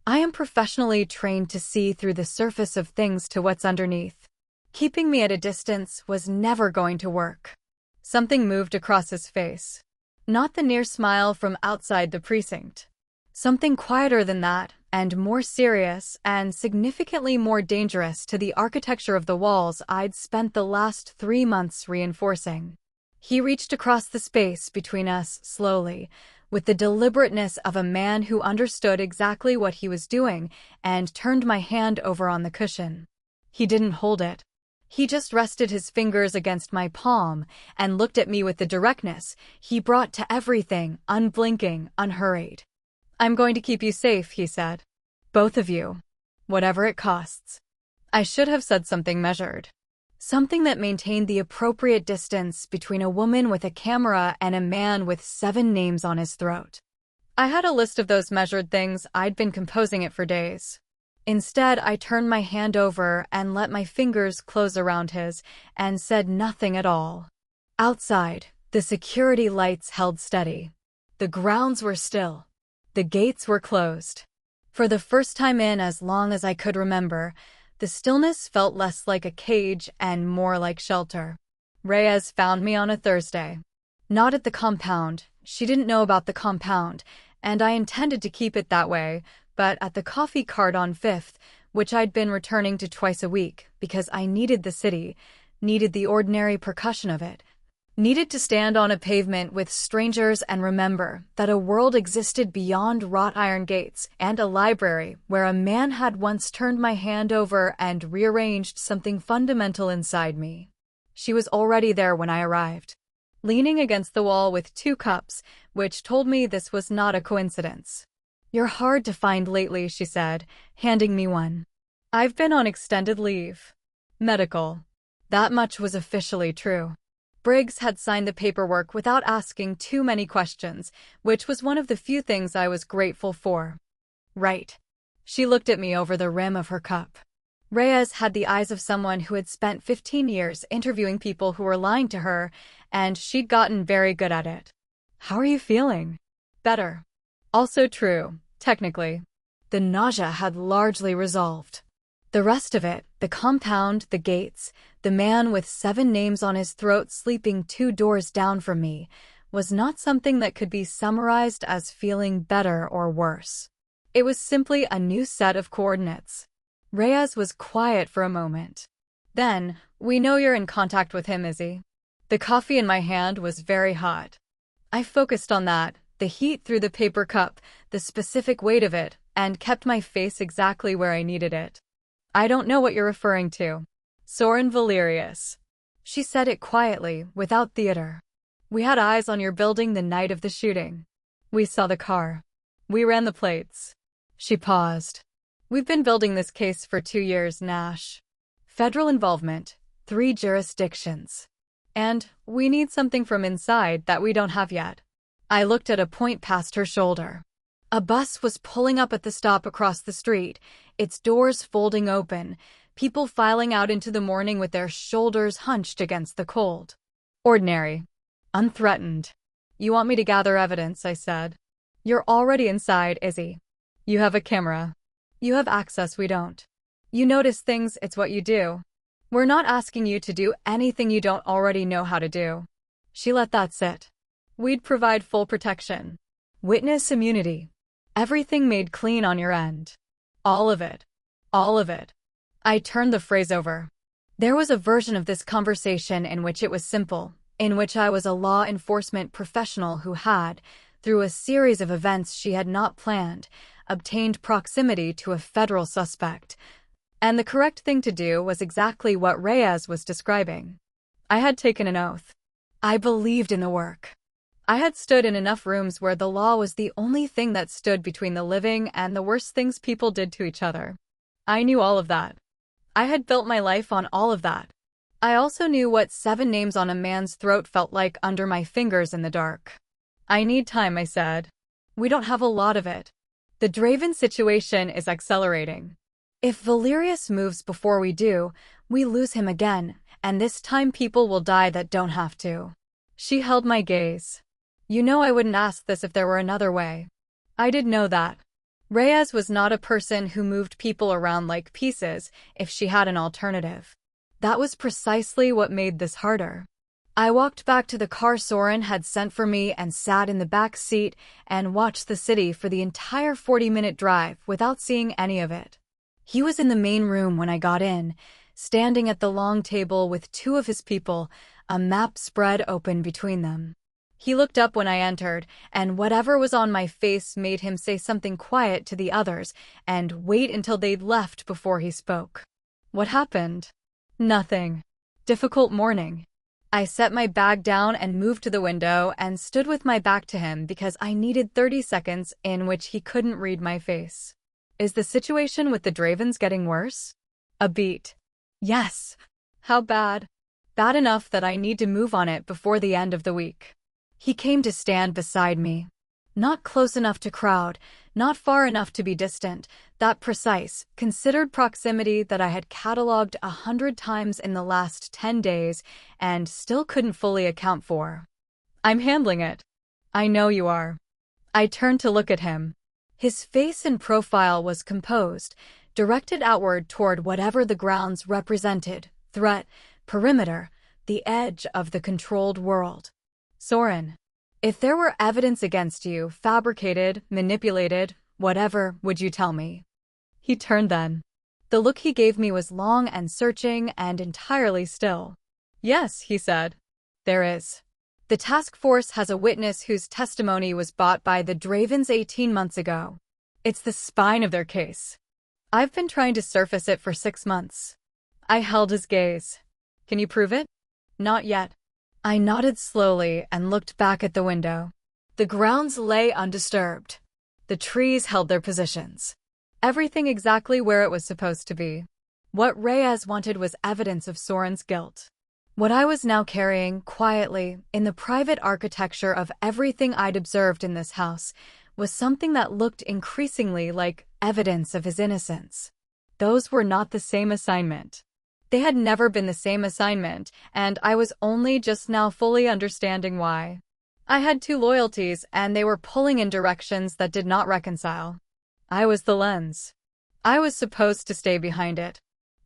"I am professionally trained to see through the surface of things to what's underneath. Keeping me at a distance was never going to work." Something moved across his face. Not the near smile from outside the precinct. Something quieter than that, and more serious, and significantly more dangerous to the architecture of the walls I'd spent the last 3 months reinforcing. He reached across the space between us slowly, with the deliberateness of a man who understood exactly what he was doing, and turned my hand over on the cushion. He didn't hold it. He just rested his fingers against my palm and looked at me with the directness he brought to everything, unblinking, unhurried. "I'm going to keep you safe," he said. "Both of you. Whatever it costs." I should have said something measured. Something that maintained the appropriate distance between a woman with a camera and a man with 7 names on his throat. I had a list of those measured things. I'd been composing it for days. Instead, I turned my hand over and let my fingers close around his and said nothing at all. Outside, the security lights held steady. The grounds were still. The gates were closed. For the first time in as long as I could remember, the stillness felt less like a cage and more like shelter. Reyes found me on a Thursday. Not at the compound. She didn't know about the compound, and I intended to keep it that way, but at the coffee cart on 5th, which I'd been returning to twice a week because I needed the city, needed the ordinary percussion of it, needed to stand on a pavement with strangers and remember that a world existed beyond wrought iron gates and a library where a man had once turned my hand over and rearranged something fundamental inside me. She was already there when I arrived, leaning against the wall with 2 cups, which told me this was not a coincidence. "You're hard to find lately," she said, handing me one. "I've been on extended leave. Medical." That much was officially true. Briggs had signed the paperwork without asking too many questions, which was one of the few things I was grateful for. "Right." She looked at me over the rim of her cup. Reyes had the eyes of someone who had spent 15 years interviewing people who were lying to her, and she'd gotten very good at it. "How are you feeling?" "Better." Also true, technically. The nausea had largely resolved. The rest of it, the compound, the gates, the man with 7 names on his throat sleeping 2 doors down from me, was not something that could be summarized as feeling better or worse. It was simply a new set of coordinates. Reyes was quiet for a moment. Then, "We know you're in contact with him, Izzy." The coffee in my hand was very hot. I focused on that, the heat through the paper cup, the specific weight of it, and kept my face exactly where I needed it. "I don't know what you're referring to." "Soren Valerius." She said it quietly, without theater. "We had eyes on your building the night of the shooting. We saw the car. We ran the plates." She paused. "We've been building this case for 2 years, Nash. Federal involvement, 3 jurisdictions. And we need something from inside that we don't have yet." I looked at a point past her shoulder. A bus was pulling up at the stop across the street, its doors folding open, people filing out into the morning with their shoulders hunched against the cold. Ordinary. Unthreatened. "You want me to gather evidence," I said. "You're already inside, Izzy. You have a camera. You have access we don't. You notice things, it's what you do. We're not asking you to do anything you don't already know how to do." She let that sit. "We'd provide full protection. Witness immunity. Everything made clean on your end. All of it. All of it." I turned the phrase over. There was a version of this conversation in which it was simple, in which I was a law enforcement professional who had, through a series of events she had not planned, obtained proximity to a federal suspect. And the correct thing to do was exactly what Reyes was describing. I had taken an oath. I believed in the work. I had stood in enough rooms where the law was the only thing that stood between the living and the worst things people did to each other. I knew all of that. I had built my life on all of that. I also knew what 7 names on a man's throat felt like under my fingers in the dark. "I need time," I said. "We don't have a lot of it." The Draven situation is accelerating. If Valerius moves before we do, we lose him again, and this time people will die that don't have to. She held my gaze. You know I wouldn't ask this if there were another way. I did know that. Reyes was not a person who moved people around like pieces if she had an alternative. That was precisely what made this harder. I walked back to the car Soren had sent for me and sat in the back seat and watched the city for the entire 40-minute drive without seeing any of it. He was in the main room when I got in, standing at the long table with two of his people, a map spread open between them. He looked up when I entered, and whatever was on my face made him say something quiet to the others and wait until they'd left before he spoke. What happened? Nothing. Difficult morning. I set my bag down and moved to the window and stood with my back to him because I needed 30 seconds in which he couldn't read my face. Is the situation with the Dravens getting worse? A beat. Yes. How bad? Bad enough that I need to move on it before the end of the week. He came to stand beside me. Not close enough to crowd, not far enough to be distant, that precise, considered proximity that I had catalogued 100 times in the last 10 days and still couldn't fully account for. I'm handling it. I know you are. I turned to look at him. His face and profile was composed, directed outward toward whatever the grounds represented, threat, perimeter, the edge of the controlled world. Soren, if there were evidence against you, fabricated, manipulated, whatever, would you tell me? He turned then. The look he gave me was long and searching and entirely still. Yes, he said. There is. The task force has a witness whose testimony was bought by the Dravens 18 months ago. It's the spine of their case. I've been trying to surface it for 6 months. I held his gaze. Can you prove it? Not yet. I nodded slowly and looked back at the window. The grounds lay undisturbed. The trees held their positions. Everything exactly where it was supposed to be. What Reyes wanted was evidence of Soren's guilt. What I was now carrying, quietly, in the private architecture of everything I'd observed in this house, was something that looked increasingly like evidence of his innocence. Those were not the same assignment. They had never been the same assignment, and I was only just now fully understanding why. I had 2 loyalties, and they were pulling in directions that did not reconcile. I was the lens. I was supposed to stay behind it.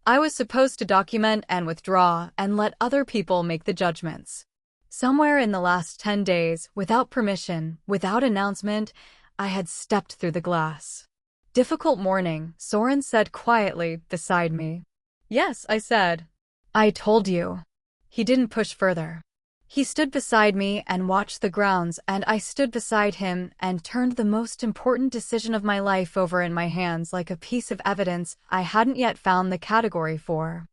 I was supposed to document and withdraw and let other people make the judgments. Somewhere in the last 10 days, without permission, without announcement, I had stepped through the glass. Difficult morning, Soren said quietly beside me. Yes, I said. I told you. He didn't push further. He stood beside me and watched the grounds, and I stood beside him and turned the most important decision of my life over in my hands like a piece of evidence I hadn't yet found the category for.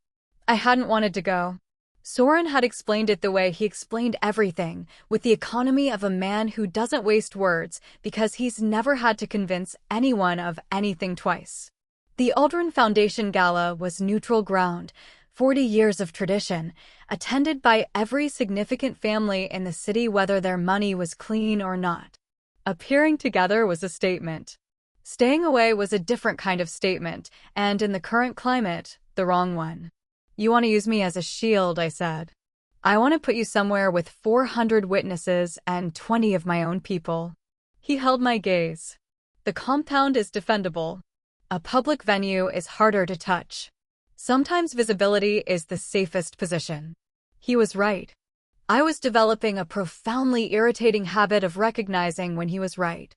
I hadn't wanted to go. Soren had explained it the way he explained everything, with the economy of a man who doesn't waste words because he's never had to convince anyone of anything twice. The Aldrin Foundation Gala was neutral ground, 40 years of tradition, attended by every significant family in the city whether their money was clean or not. Appearing together was a statement. Staying away was a different kind of statement, and in the current climate, the wrong one. You want to use me as a shield, I said. I want to put you somewhere with 400 witnesses and 20 of my own people. He held my gaze. The compound is defendable. A public venue is harder to touch. Sometimes visibility is the safest position. He was right. I was developing a profoundly irritating habit of recognizing when he was right.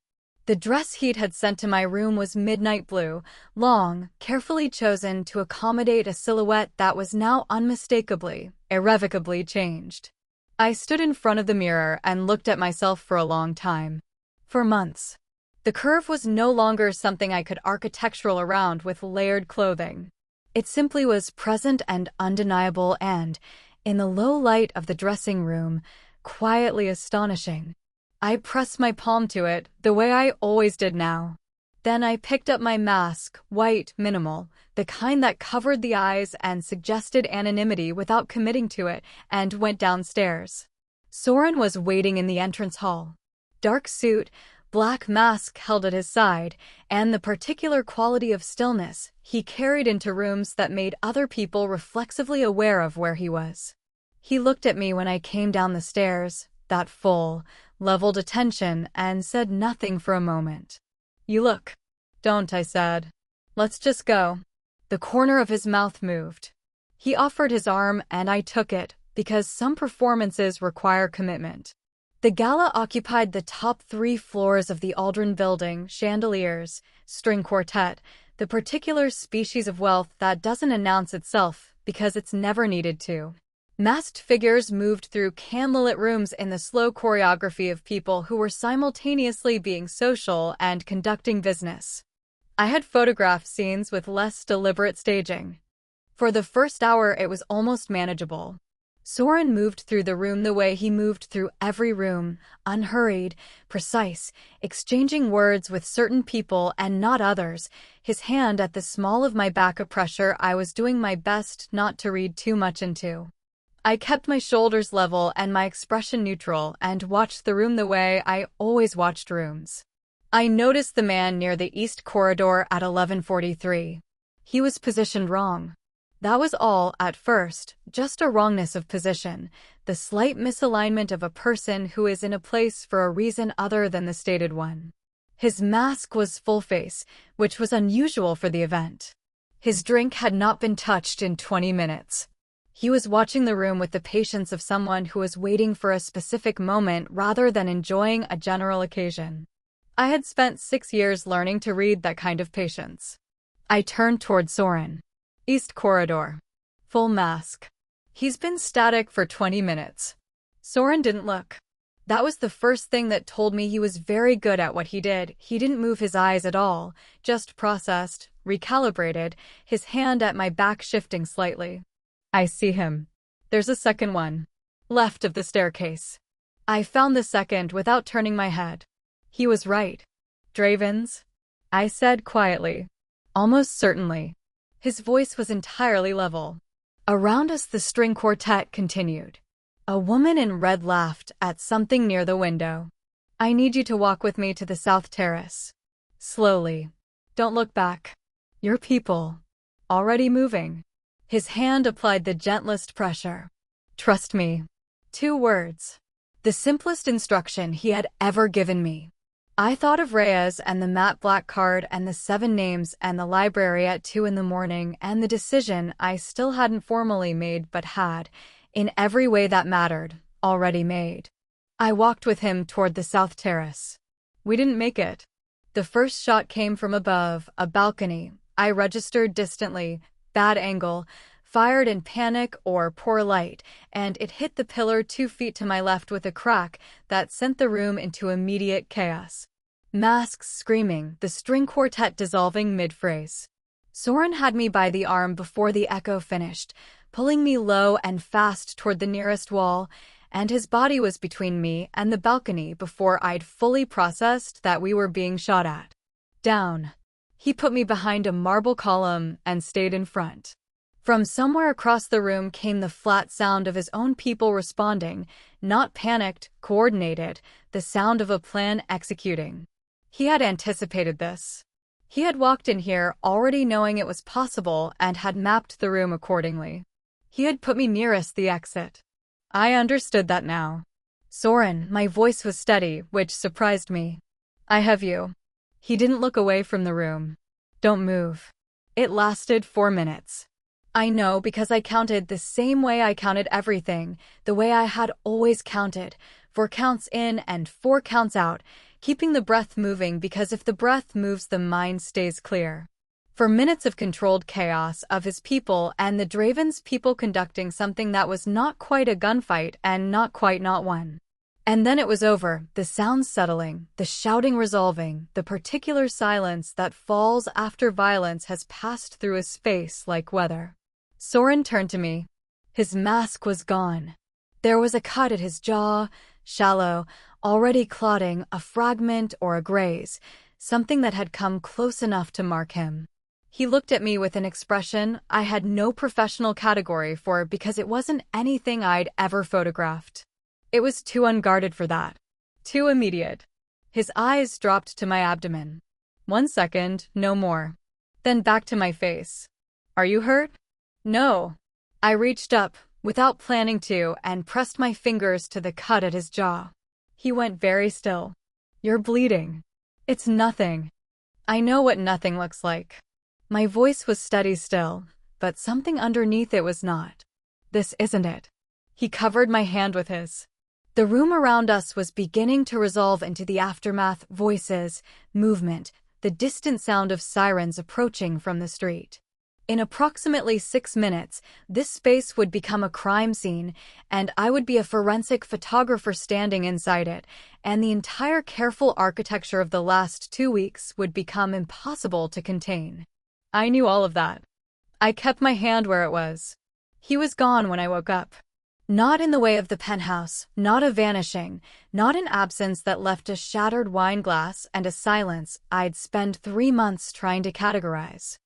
The dress he'd had sent to my room was midnight blue, long, carefully chosen to accommodate a silhouette that was now unmistakably, irrevocably changed. I stood in front of the mirror and looked at myself for a long time. For months. The curve was no longer something I could architectural around with layered clothing. It simply was present and undeniable and, in the low light of the dressing room, quietly astonishing. I pressed my palm to it, the way I always did now. Then I picked up my mask, white, minimal, the kind that covered the eyes and suggested anonymity without committing to it, and went downstairs. Soren was waiting in the entrance hall. Dark suit, black mask held at his side, and the particular quality of stillness he carried into rooms that made other people reflexively aware of where he was. He looked at me when I came down the stairs, that full, leveled attention, and said nothing for a moment. "You look." "Don't," I said. "Let's just go." The corner of his mouth moved. He offered his arm, and I took it, because some performances require commitment. The gala occupied the top 3 floors of the Aldrin building, chandeliers, string quartet, the particular species of wealth that doesn't announce itself because it's never needed to. Masked figures moved through candlelit rooms in the slow choreography of people who were simultaneously being social and conducting business. I had photographed scenes with less deliberate staging. For the first hour, it was almost manageable. Soren moved through the room the way he moved through every room, unhurried, precise, exchanging words with certain people and not others, his hand at the small of my back, a pressure I was doing my best not to read too much into. I kept my shoulders level and my expression neutral and watched the room the way I always watched rooms. I noticed the man near the east corridor at 11:43. He was positioned wrong. That was all at first, just a wrongness of position, the slight misalignment of a person who is in a place for a reason other than the stated one. His mask was full face, which was unusual for the event. His drink had not been touched in 20 minutes. He was watching the room with the patience of someone who was waiting for a specific moment rather than enjoying a general occasion. I had spent 6 years learning to read that kind of patience. I turned toward Soren. East corridor. Full mask. He's been static for 20 minutes. Soren didn't look. That was the first thing that told me he was very good at what he did. He didn't move his eyes at all, just processed, recalibrated, his hand at my back shifting slightly. I see him. There's a second one. Left of the staircase. I found the second without turning my head. He was right. Draven's? I said quietly. Almost certainly. His voice was entirely level. Around us the string quartet continued. A woman in red laughed at something near the window. "I need you to walk with me to the south terrace. Slowly. Don't look back. Your people. Already moving." His hand applied the gentlest pressure. "Trust me." 2 words. The simplest instruction he had ever given me. I thought of Reyes and the matte black card and the 7 names and the library at 2 in the morning and the decision I still hadn't formally made but had, in every way that mattered, already made. I walked with him toward the south terrace. We didn't make it. The first shot came from above, a balcony. I registered distantly, bad angle, fired in panic or poor light, and it hit the pillar 2 feet to my left with a crack that sent the room into immediate chaos. Masks screaming, the string quartet dissolving mid-phrase. Soren had me by the arm before the echo finished, pulling me low and fast toward the nearest wall, and his body was between me and the balcony before I'd fully processed that we were being shot at. Down. He put me behind a marble column and stayed in front. From somewhere across the room came the flat sound of his own people responding, not panicked, coordinated, the sound of a plan executing. He had anticipated this. He had walked in here already knowing it was possible and had mapped the room accordingly. He had put me nearest the exit. I understood that now. "Soren," my voice was steady, which surprised me. "I have you." He didn't look away from the room. "Don't move." It lasted 4 minutes. I know because I counted the same way I counted everything, the way I had always counted, 4 counts in and 4 counts out, keeping the breath moving because if the breath moves the mind stays clear. For minutes of controlled chaos of his people and the Draven's people conducting something that was not quite a gunfight and not quite not one. And then it was over, the sounds settling, the shouting resolving, the particular silence that falls after violence has passed through a space like weather. Soren turned to me. His mask was gone. There was a cut at his jaw, shallow, already clotting, a fragment or a graze, something that had come close enough to mark him. He looked at me with an expression I had no professional category for because it wasn't anything I'd ever photographed. It was too unguarded for that. Too immediate. His eyes dropped to my abdomen. 1 second, no more. Then back to my face. Are you hurt? No. I reached up, without planning to, and pressed my fingers to the cut at his jaw. He went very still. You're bleeding. It's nothing. I know what nothing looks like. My voice was steady still, but something underneath it was not. This isn't it. He covered my hand with his. The room around us was beginning to resolve into the aftermath: voices, movement, the distant sound of sirens approaching from the street. In approximately 6 minutes, this space would become a crime scene, and I would be a forensic photographer standing inside it, and the entire careful architecture of the last 2 weeks would become impossible to contain. I knew all of that. I kept my hand where it was. He was gone when I woke up. Not in the way of the penthouse, not a vanishing, not an absence that left a shattered wine glass and a silence I'd spent 3 months trying to categorize.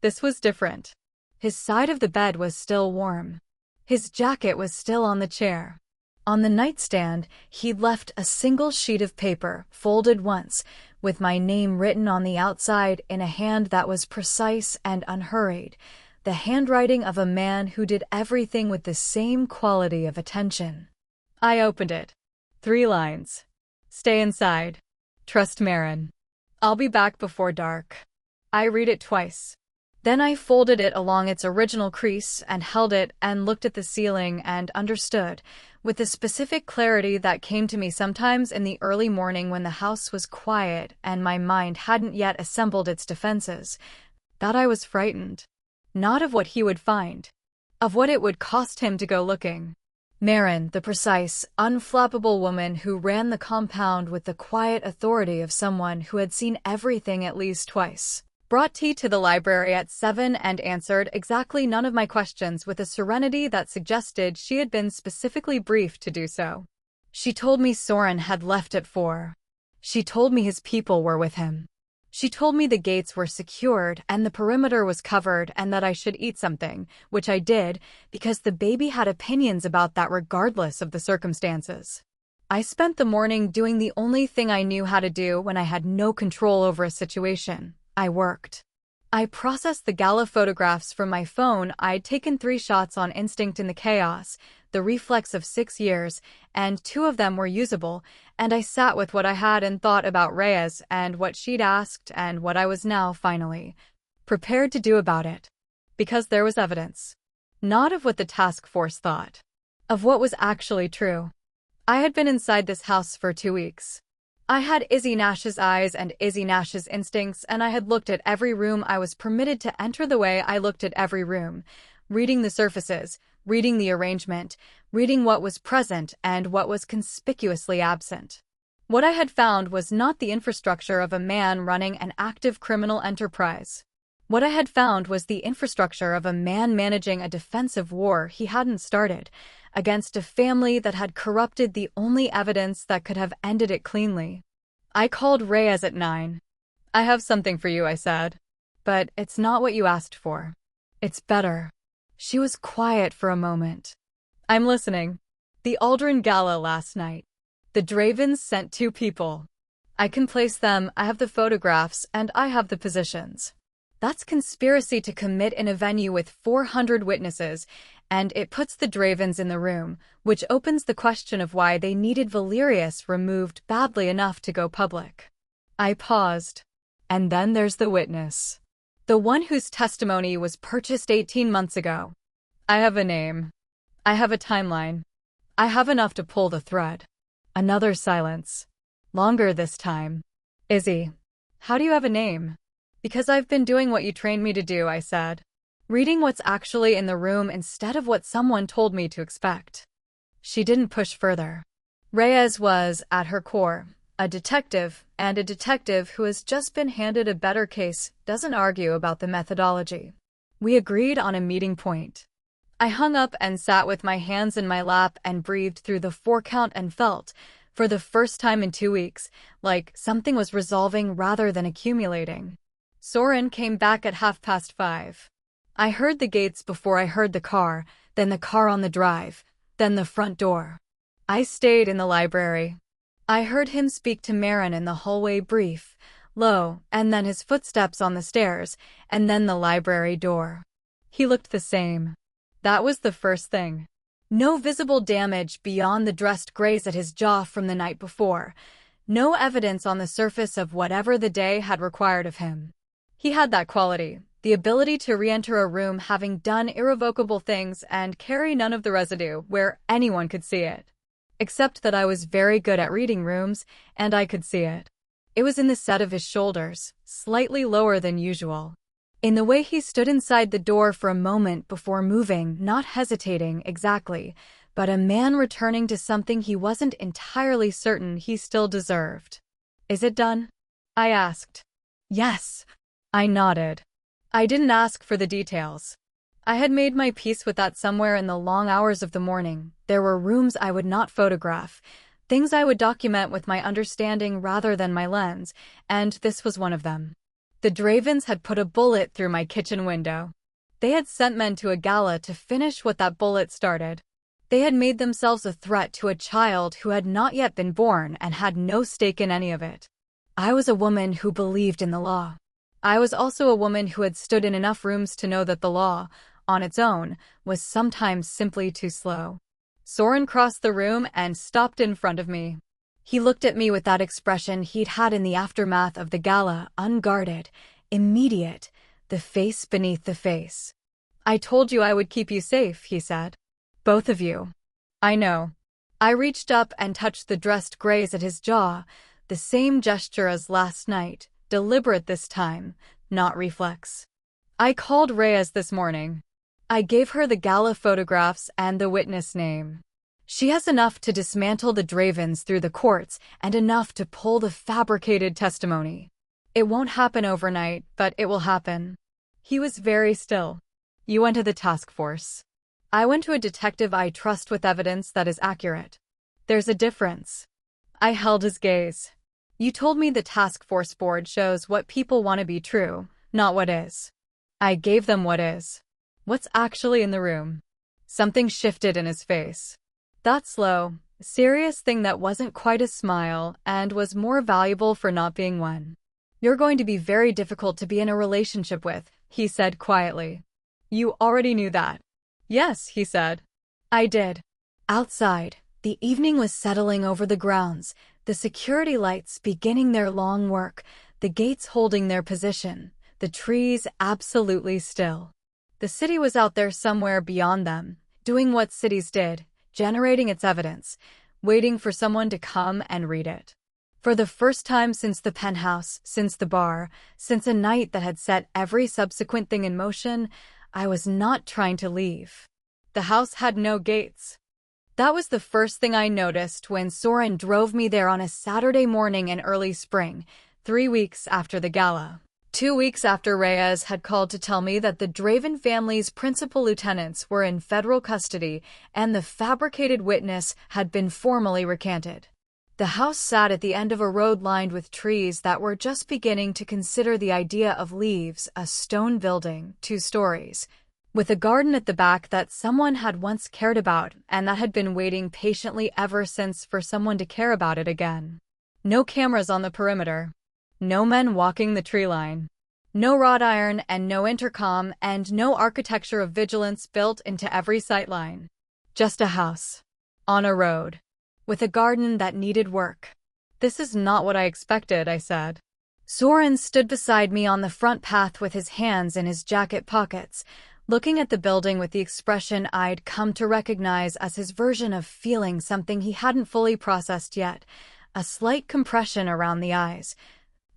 This was different. His side of the bed was still warm. His jacket was still on the chair. On the nightstand, he'd left a single sheet of paper, folded once, with my name written on the outside in a hand that was precise and unhurried, the handwriting of a man who did everything with the same quality of attention. I opened it. 3 lines. Stay inside. Trust Marin. I'll be back before dark. I read it twice. Then I folded it along its original crease and held it and looked at the ceiling and understood, with the specific clarity that came to me sometimes in the early morning when the house was quiet and my mind hadn't yet assembled its defenses, that I was frightened. Not of what he would find. Of what it would cost him to go looking. Marin, the precise, unflappable woman who ran the compound with the quiet authority of someone who had seen everything at least twice. Brought tea to the library at 7 and answered exactly none of my questions with a serenity that suggested she had been specifically briefed to do so. She told me Soren had left at 4. She told me his people were with him. She told me the gates were secured and the perimeter was covered and that I should eat something, which I did, because the baby had opinions about that regardless of the circumstances. I spent the morning doing the only thing I knew how to do when I had no control over a situation. I worked. I processed the gala photographs from my phone. I'd taken 3 shots on instinct in the chaos, the reflex of 6 years, and 2 of them were usable, and I sat with what I had and thought about Reyes and what she'd asked and what I was now, finally, prepared to do about it. Because there was evidence. Not of what the task force thought. Of what was actually true. I had been inside this house for 2 weeks. I had Izzy Nash's eyes and Izzy Nash's instincts, and I had looked at every room I was permitted to enter the way I looked at every room, reading the surfaces, reading the arrangement, reading what was present and what was conspicuously absent. What I had found was not the infrastructure of a man running an active criminal enterprise. What I had found was the infrastructure of a man managing a defensive war he hadn't started, against a family that had corrupted the only evidence that could have ended it cleanly. I called Reyes at 9. I have something for you, I said. But it's not what you asked for. It's better. She was quiet for a moment. I'm listening. The Aldrin Gala last night. The Dravens sent 2 people. I can place them, I have the photographs, and I have the positions. That's conspiracy to commit in a venue with 400 witnesses, and it puts the Dravens in the room, which opens the question of why they needed Valerius removed badly enough to go public. I paused. And then there's the witness. The one whose testimony was purchased 18 months ago. I have a name. I have a timeline. I have enough to pull the thread. Another silence. Longer this time. Izzy, how do you have a name? Because I've been doing what you trained me to do, I said. Reading what's actually in the room instead of what someone told me to expect. She didn't push further. Reyes was, at her core, a detective, and a detective who has just been handed a better case doesn't argue about the methodology. We agreed on a meeting point. I hung up and sat with my hands in my lap and breathed through the 4 count and felt, for the first time in 2 weeks, like something was resolving rather than accumulating. Soren came back at 5:30. I heard the gates before I heard the car, then the car on the drive, then the front door. I stayed in the library. I heard him speak to Marin in the hallway, brief, low, and then his footsteps on the stairs, and then the library door. He looked the same. That was the first thing. No visible damage beyond the dressed graze at his jaw from the night before. No evidence on the surface of whatever the day had required of him. He had that quality, the ability to re-enter a room having done irrevocable things and carry none of the residue where anyone could see it. Except that I was very good at reading rooms, and I could see it. It was in the set of his shoulders, slightly lower than usual. In the way he stood inside the door for a moment before moving, not hesitating exactly, but a man returning to something he wasn't entirely certain he still deserved. "Is it done?" I asked. "Yes." I nodded. I didn't ask for the details. I had made my peace with that somewhere in the long hours of the morning. There were rooms I would not photograph, things I would document with my understanding rather than my lens, and this was one of them. The Dravens had put a bullet through my kitchen window. They had sent men to a gala to finish what that bullet started. They had made themselves a threat to a child who had not yet been born and had no stake in any of it. I was a woman who believed in the law. I was also a woman who had stood in enough rooms to know that the law, on its own, was sometimes simply too slow. Soren crossed the room and stopped in front of me. He looked at me with that expression he'd had in the aftermath of the gala, unguarded, immediate, the face beneath the face. "I told you I would keep you safe," he said. "Both of you." "I know." I reached up and touched the dressed graze at his jaw, the same gesture as last night, deliberate this time, not reflex. "I called Reyes this morning. I gave her the gala photographs and the witness name. She has enough to dismantle the Dravens through the courts and enough to pull the fabricated testimony. It won't happen overnight, but it will happen." He was very still. "You went to the task force." "I went to a detective I trust with evidence that is accurate." "There's a difference." I held his gaze. "You told me the task force board shows what people want to be true, not what is." I gave them what is. "What's actually in the room?" Something shifted in his face. That slow, serious thing that wasn't quite a smile and was more valuable for not being one. "You're going to be very difficult to be in a relationship with," he said quietly. "You already knew that." "Yes," he said. I did. Outside, the evening was settling over the grounds, the security lights beginning their long work, the gates holding their position, the trees absolutely still. The city was out there somewhere beyond them, doing what cities did, generating its evidence, waiting for someone to come and read it. For the first time since the penthouse, since the bar, since a night that had set every subsequent thing in motion, I was not trying to leave. The house had no gates. That was the first thing I noticed when Soren drove me there on a Saturday morning in early spring, 3 weeks after the gala. 2 weeks after Reyes had called to tell me that the Draven family's principal lieutenants were in federal custody and the fabricated witness had been formally recanted. The house sat at the end of a road lined with trees that were just beginning to consider the idea of leaves, a stone building, 2 stories, with a garden at the back that someone had once cared about and that had been waiting patiently ever since for someone to care about it again. No cameras on the perimeter. No men walking the tree line. No wrought iron and no intercom and no architecture of vigilance built into every sightline. Just a house. On a road. With a garden that needed work. "This is not what I expected," I said. Soren stood beside me on the front path with his hands in his jacket pockets, looking at the building with the expression I'd come to recognize as his version of feeling something he hadn't fully processed yet, a slight compression around the eyes.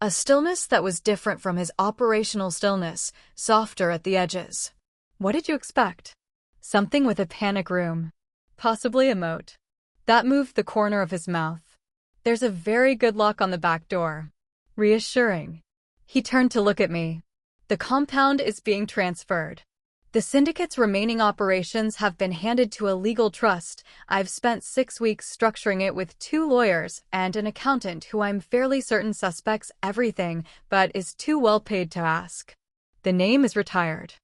A stillness that was different from his operational stillness, softer at the edges. "What did you expect?" "Something with a panic room. Possibly a moat." That moved the corner of his mouth. "There's a very good lock on the back door." Reassuring. He turned to look at me. "The compound is being transferred. The syndicate's remaining operations have been handed to a legal trust. I've spent 6 weeks structuring it with 2 lawyers and an accountant who I'm fairly certain suspects everything but is too well paid to ask. The name is retired."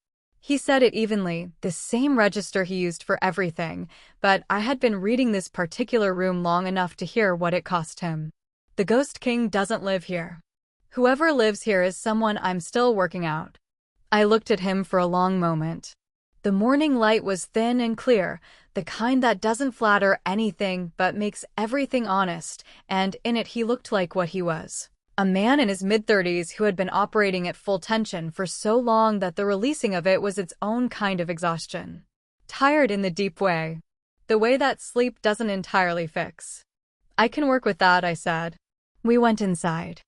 He said it evenly, the same register he used for everything, but I had been reading this particular room long enough to hear what it cost him. The Ghost King doesn't live here. Whoever lives here is someone I'm still working out. I looked at him for a long moment. The morning light was thin and clear, the kind that doesn't flatter anything but makes everything honest, and in it he looked like what he was. A man in his mid-30s who had been operating at full tension for so long that the releasing of it was its own kind of exhaustion. Tired in the deep way. The way that sleep doesn't entirely fix. I can work with that, I said. We went inside.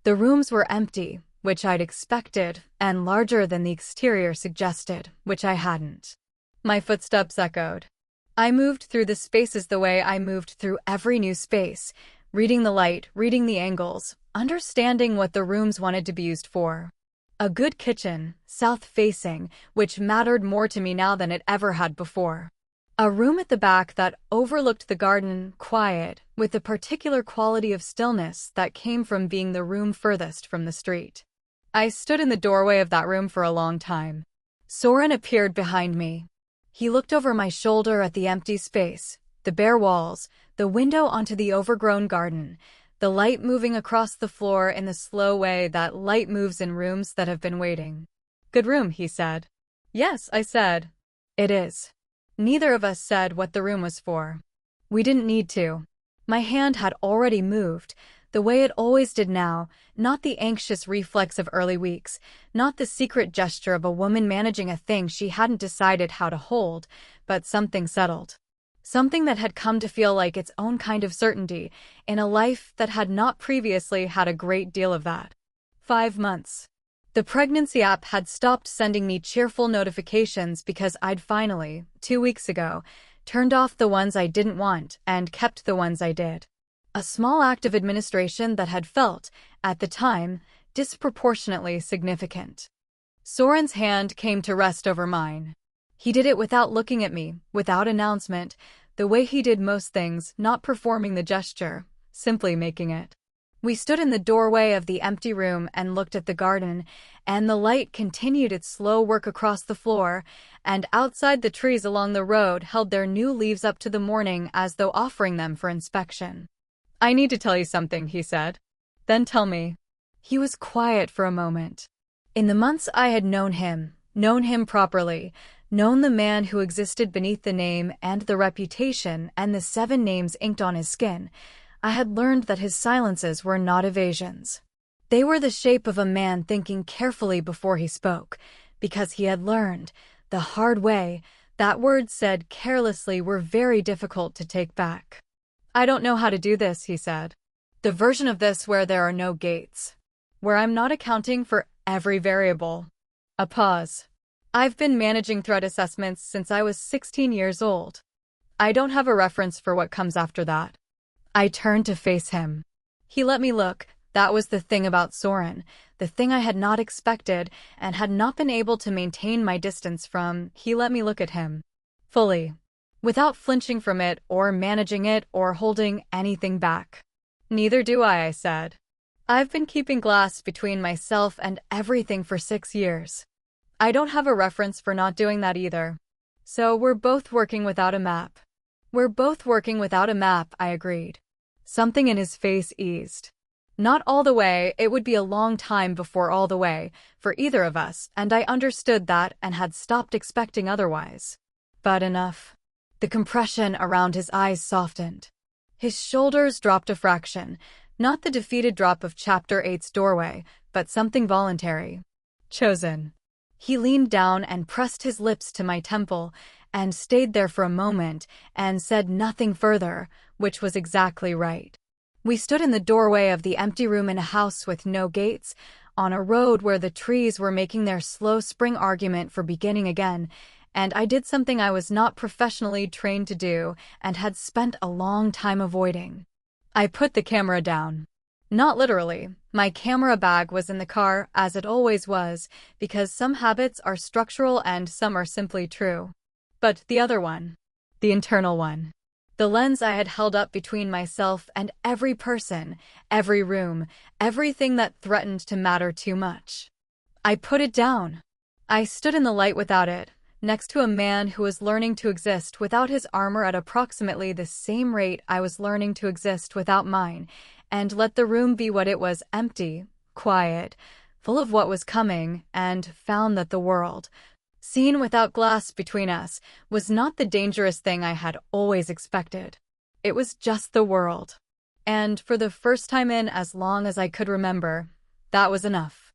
The rooms were empty, which I'd expected, and larger than the exterior suggested, which I hadn't. My footsteps echoed. I moved through the spaces the way I moved through every new space, reading the light, reading the angles, understanding what the rooms wanted to be used for. A good kitchen, south-facing, which mattered more to me now than it ever had before. A room at the back that overlooked the garden, quiet, with a particular quality of stillness that came from being the room furthest from the street. I stood in the doorway of that room for a long time. Soren appeared behind me. He looked over my shoulder at the empty space, the bare walls, the window onto the overgrown garden, the light moving across the floor in the slow way that light moves in rooms that have been waiting. Good room, he said. Yes, I said. It is. Neither of us said what the room was for. We didn't need to. My hand had already moved, the way it always did now, not the anxious reflex of early weeks, not the secret gesture of a woman managing a thing she hadn't decided how to hold, but something settled. Something that had come to feel like its own kind of certainty, in a life that had not previously had a great deal of that. 5 months. The pregnancy app had stopped sending me cheerful notifications because I'd finally, 2 weeks ago, turned off the ones I didn't want and kept the ones I did. A small act of administration that had felt, at the time, disproportionately significant. Soren's hand came to rest over mine. He did it without looking at me, without announcement, the way he did most things, not performing the gesture, simply making it. We stood in the doorway of the empty room and looked at the garden, and the light continued its slow work across the floor, and outside the trees along the road held their new leaves up to the morning as though offering them for inspection. I need to tell you something, he said. Then tell me. He was quiet for a moment. In the months I had known him properly, known the man who existed beneath the name and the reputation and the 7 names inked on his skin, I had learned that his silences were not evasions. They were the shape of a man thinking carefully before he spoke, because he had learned, the hard way, that words said carelessly were very difficult to take back. I don't know how to do this, he said. The version of this where there are no gates. Where I'm not accounting for every variable. A pause. I've been managing threat assessments since I was 16 years old. I don't have a reference for what comes after that. I turned to face him. He let me look. That was the thing about Soren, the thing I had not expected and had not been able to maintain my distance from. He let me look at him. Fully. Without flinching from it or managing it or holding anything back. Neither do I said. I've been keeping glass between myself and everything for 6 years. I don't have a reference for not doing that either. So we're both working without a map. We're both working without a map, I agreed. Something in his face eased. Not all the way, it would be a long time before all the way, for either of us, and I understood that and had stopped expecting otherwise. But enough. The compression around his eyes softened. His shoulders dropped a fraction, not the defeated drop of Chapter 8's doorway, but something voluntary. Chosen. He leaned down and pressed his lips to my temple, and stayed there for a moment, and said nothing further, which was exactly right. We stood in the doorway of the empty room in a house with no gates, on a road where the trees were making their slow spring argument for beginning again, and I did something I was not professionally trained to do and had spent a long time avoiding. I put the camera down. Not literally. My camera bag was in the car, as it always was, because some habits are structural and some are simply true. But the other one. The internal one. The lens I had held up between myself and every person, every room, everything that threatened to matter too much. I put it down. I stood in the light without it, next to a man who was learning to exist without his armor at approximately the same rate I was learning to exist without mine, and let the room be what it was: empty, quiet, full of what was coming, and found that the world, seen without glass between us, was not the dangerous thing I had always expected. It was just the world. And for the first time in as long as I could remember, that was enough.